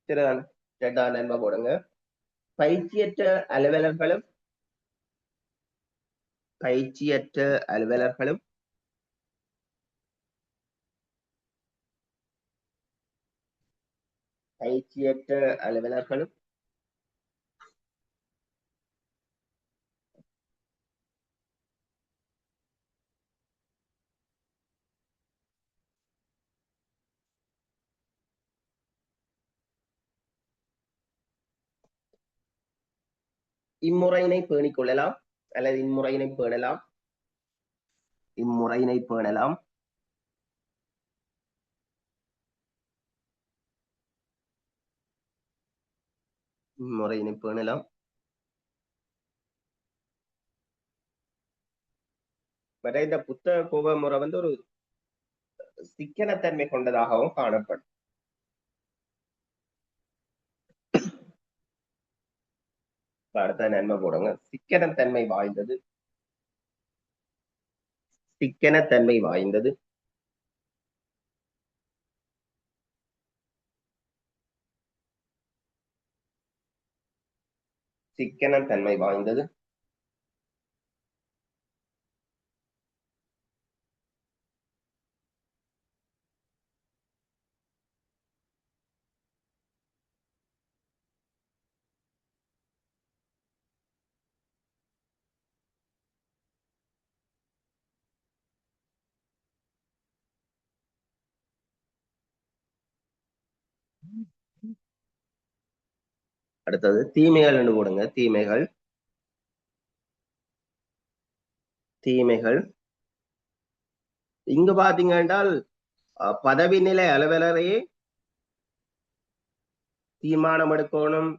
சரிதான் ரெண்டாம் நன்மை போடுங்க பயிற்சியற்ற அலுவலர்களும் பயிற்சியற்ற அலுவலர்களும் பயிற்சியற்ற அலுவலர்களும் இம்முறையினை பேணிக் கொள்ளலாம் அல்லது இம்முறையினை பேணலாம் இம்முறையினை பேணலாம் இம்முறையினை பேணலாம் இந்த புத்தக கோப முறை வந்து ஒரு சிக்கனத்தன்மை கொண்டதாகவும் காணப்படும் அடுத்த நன்மை போடுங்க சிக்கனத்தன்மை வாய்ந்தது சிக்கனத்தன்மை வாய்ந்தது சிக்கனத்தன்மை வாய்ந்தது அடுத்தது தீமைகள் என்று போடுங்க தீமைகள் தீமைகள் இங்க பாத்தீங்க என்றால் பதவி நிலை அலுவலரே தீர்மானம் எடுக்கணும்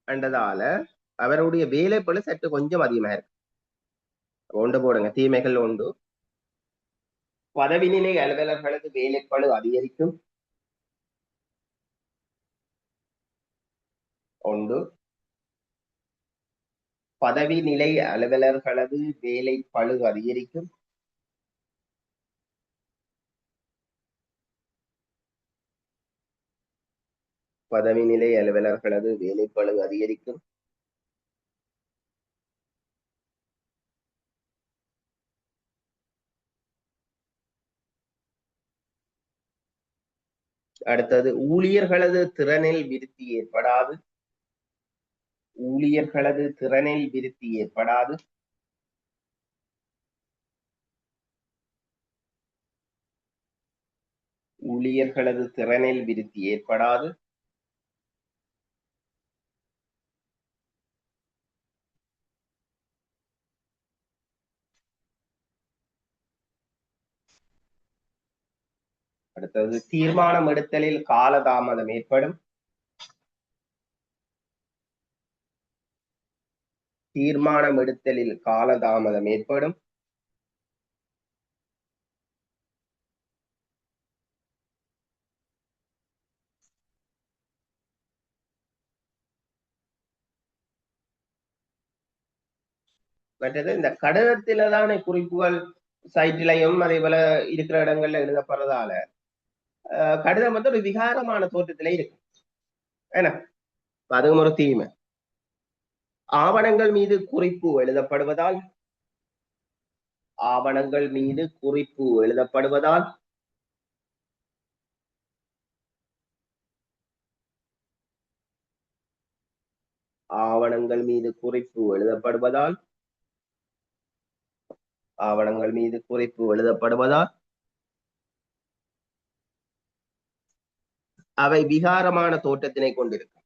என்றதால அவருடைய வேலைப்பளு சற்று கொஞ்சம் அதிகமா இருக்கு. ஒன்று போடுங்க, தீமைகள் உண்டு. பதவி நிலை அலுவலர்களது வேலைப்பளு அதிகரிக்கும். ஒன்று. பதவி நிலை அலுவலர்களது வேலைப்பளு அதிகரிக்கும். பதவி நிலை அலுவலர்களது வேலைப்பளு அதிகரிக்கும். அடுத்தது ஊழியர்களது திறனில் விருத்தி ஏற்படாது. ஊழியர்களது திறனில் விருத்தி ஏற்படாது. ஊழியர்களது திறனில் விருத்தி ஏற்படாது. அடுத்தது தீர்மானம் எடுத்தலில் காலதாமதம் ஏற்படும். தீர்மானம் எடுத்தலில் காலதாமதம் ஏற்படும். மற்றது இந்த கடிதத்தில தானே குறிப்புகள் சைட்டிலையும் அதே போல இருக்கிற இடங்கள்ல எழுதப்படுறதால கடிதம் வந்து ஒரு விகாரமான தோற்றத்தில இருக்கு. ஏன்னா அதுவும் ஒரு தீமை. ஆவணங்கள் மீது குறிப்பு எழுதப்படுவதால் ஆவணங்கள் மீது குறிப்பு எழுதப்படுவதால் ஆவணங்கள் மீது குறிப்பு எழுதப்படுவதால் ஆவணங்கள் மீது குறிப்பு எழுதப்படுவதால் அவை விகாரமான தோற்றத்தினை கொண்டிருக்கும்.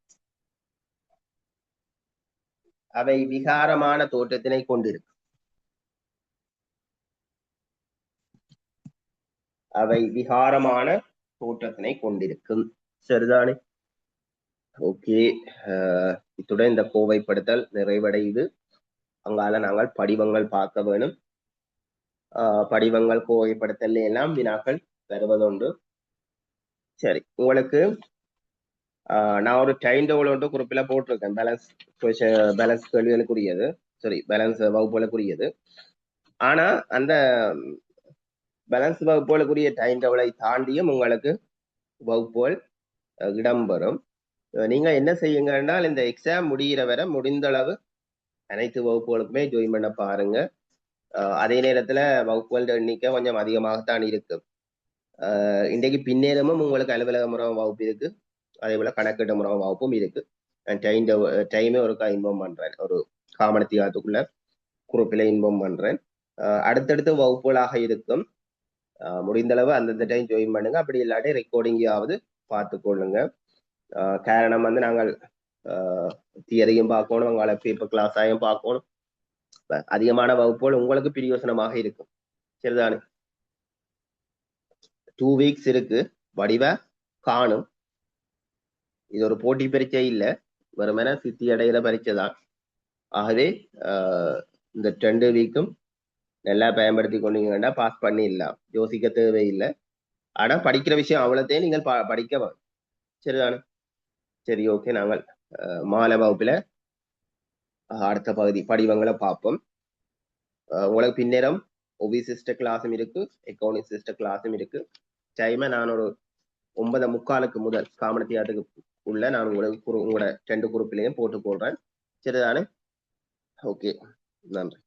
அவை விகாரமான தோற்றத்தினை கொண்டிருக்கும். அவை விகாரமான தோற்றத்தினை கொண்டிருக்கும். சரிதானே? ஓகே, இத்துடன் இந்த கோவைப்படுத்தல் நிறைவடையுது. அங்கால நாங்கள் படிவங்கள் பார்க்க வேணும். படிவங்கள் கோவைப்படுத்தல் எல்லாம் வினாக்கள் வருவதுண்டு. சரி, உங்களுக்கு நான் ஒரு டைம் டேபிள் ஒன்று குறிப்பில போட்டிருக்கேன். பேலன்ஸ் கேள்விகளுக்குரியது, சரி பேலன்ஸ் வகுப்புகளுக்குரியது. ஆனா அந்த பேலன்ஸ் வகுப்புகளுக்குரிய டைம் டேபிளை தாண்டியும் உங்களுக்கு வகுப்புகள் இடம்பெறும். நீங்க என்ன செய்யுங்க என்றால் இந்த எக்ஸாம் முடிகிற வரை முடிந்த அளவு அனைத்து வகுப்புகளுக்குமே ஜாயின் பண்ண பாருங்க. அதே நேரத்துல வகுப்புகள் எண்ணிக்கை கொஞ்சம் அதிகமாகத்தான் இருக்கும். இன்றைக்கு பின்னேரமும் உங்களுக்கு அலுவலக முறை வகுப்பு இருக்கு, அதே போல கணக்கீட்டு முறை வகுப்பும் இருக்கு. டைமே ஒருக்கா இன்ஃபார்ம் பண்றேன், ஒரு காமனத்தியாத்துக்குள்ள குரூப்பில் இன்ஃபார்ம் பண்றேன். அடுத்தடுத்து வகுப்புகளாக இருக்கும். முடிந்த அளவு அந்தந்த டைம் ஜாயின் பண்ணுங்க. அப்படி இல்லாட்டி ரெக்கார்டிங்காவது பார்த்து கொள்ளுங்க. காரணம் வந்து நாங்கள் தியரியும் பார்க்கணும், உங்களை பேப்பர் கிளாஸாயும் பார்க்கணும். அதிகமான வகுப்புகள் உங்களுக்கு பிரயோசனமாக இருக்கும். சரிதானே? 2 வீக்ஸ் இருக்கு, வடிவ காணும். இது ஒரு போட்டி பரீட்சை இல்லை, வெறுமன சித்தி அடைகிற பரீட்சை தான். ஆகவே இந்த 2 வீக்கும் நல்லா பயன்படுத்தி கொண்டீங்கன்னா பாஸ் பண்ணிடலாம், யோசிக்க தேவையில்லை. ஆனா படிக்கிற விஷயம் அவ்வளோத்தையும் நீங்கள் படிக்க வேணும். சரிதானே? சரி, ஓகே, நாங்கள் மாலை வகுப்புல அடுத்த பகுதி படிவங்களை பார்ப்போம். உங்களுக்கு பின்னேரம் ஒபி சிஸ்டர் கிளாஸும் இருக்கு, எக்கௌனிக் சிஸ்டர் கிளாஸும் இருக்கு. டைமை நான் ஒரு 9:45 முதல் காமனத்தியாத்துக்கு உள்ள நான் உங்களுக்கு உங்களோட 2 குரூப்லையும் போட்டு போடுறேன். சரிதானே? ஓகே, நன்றி.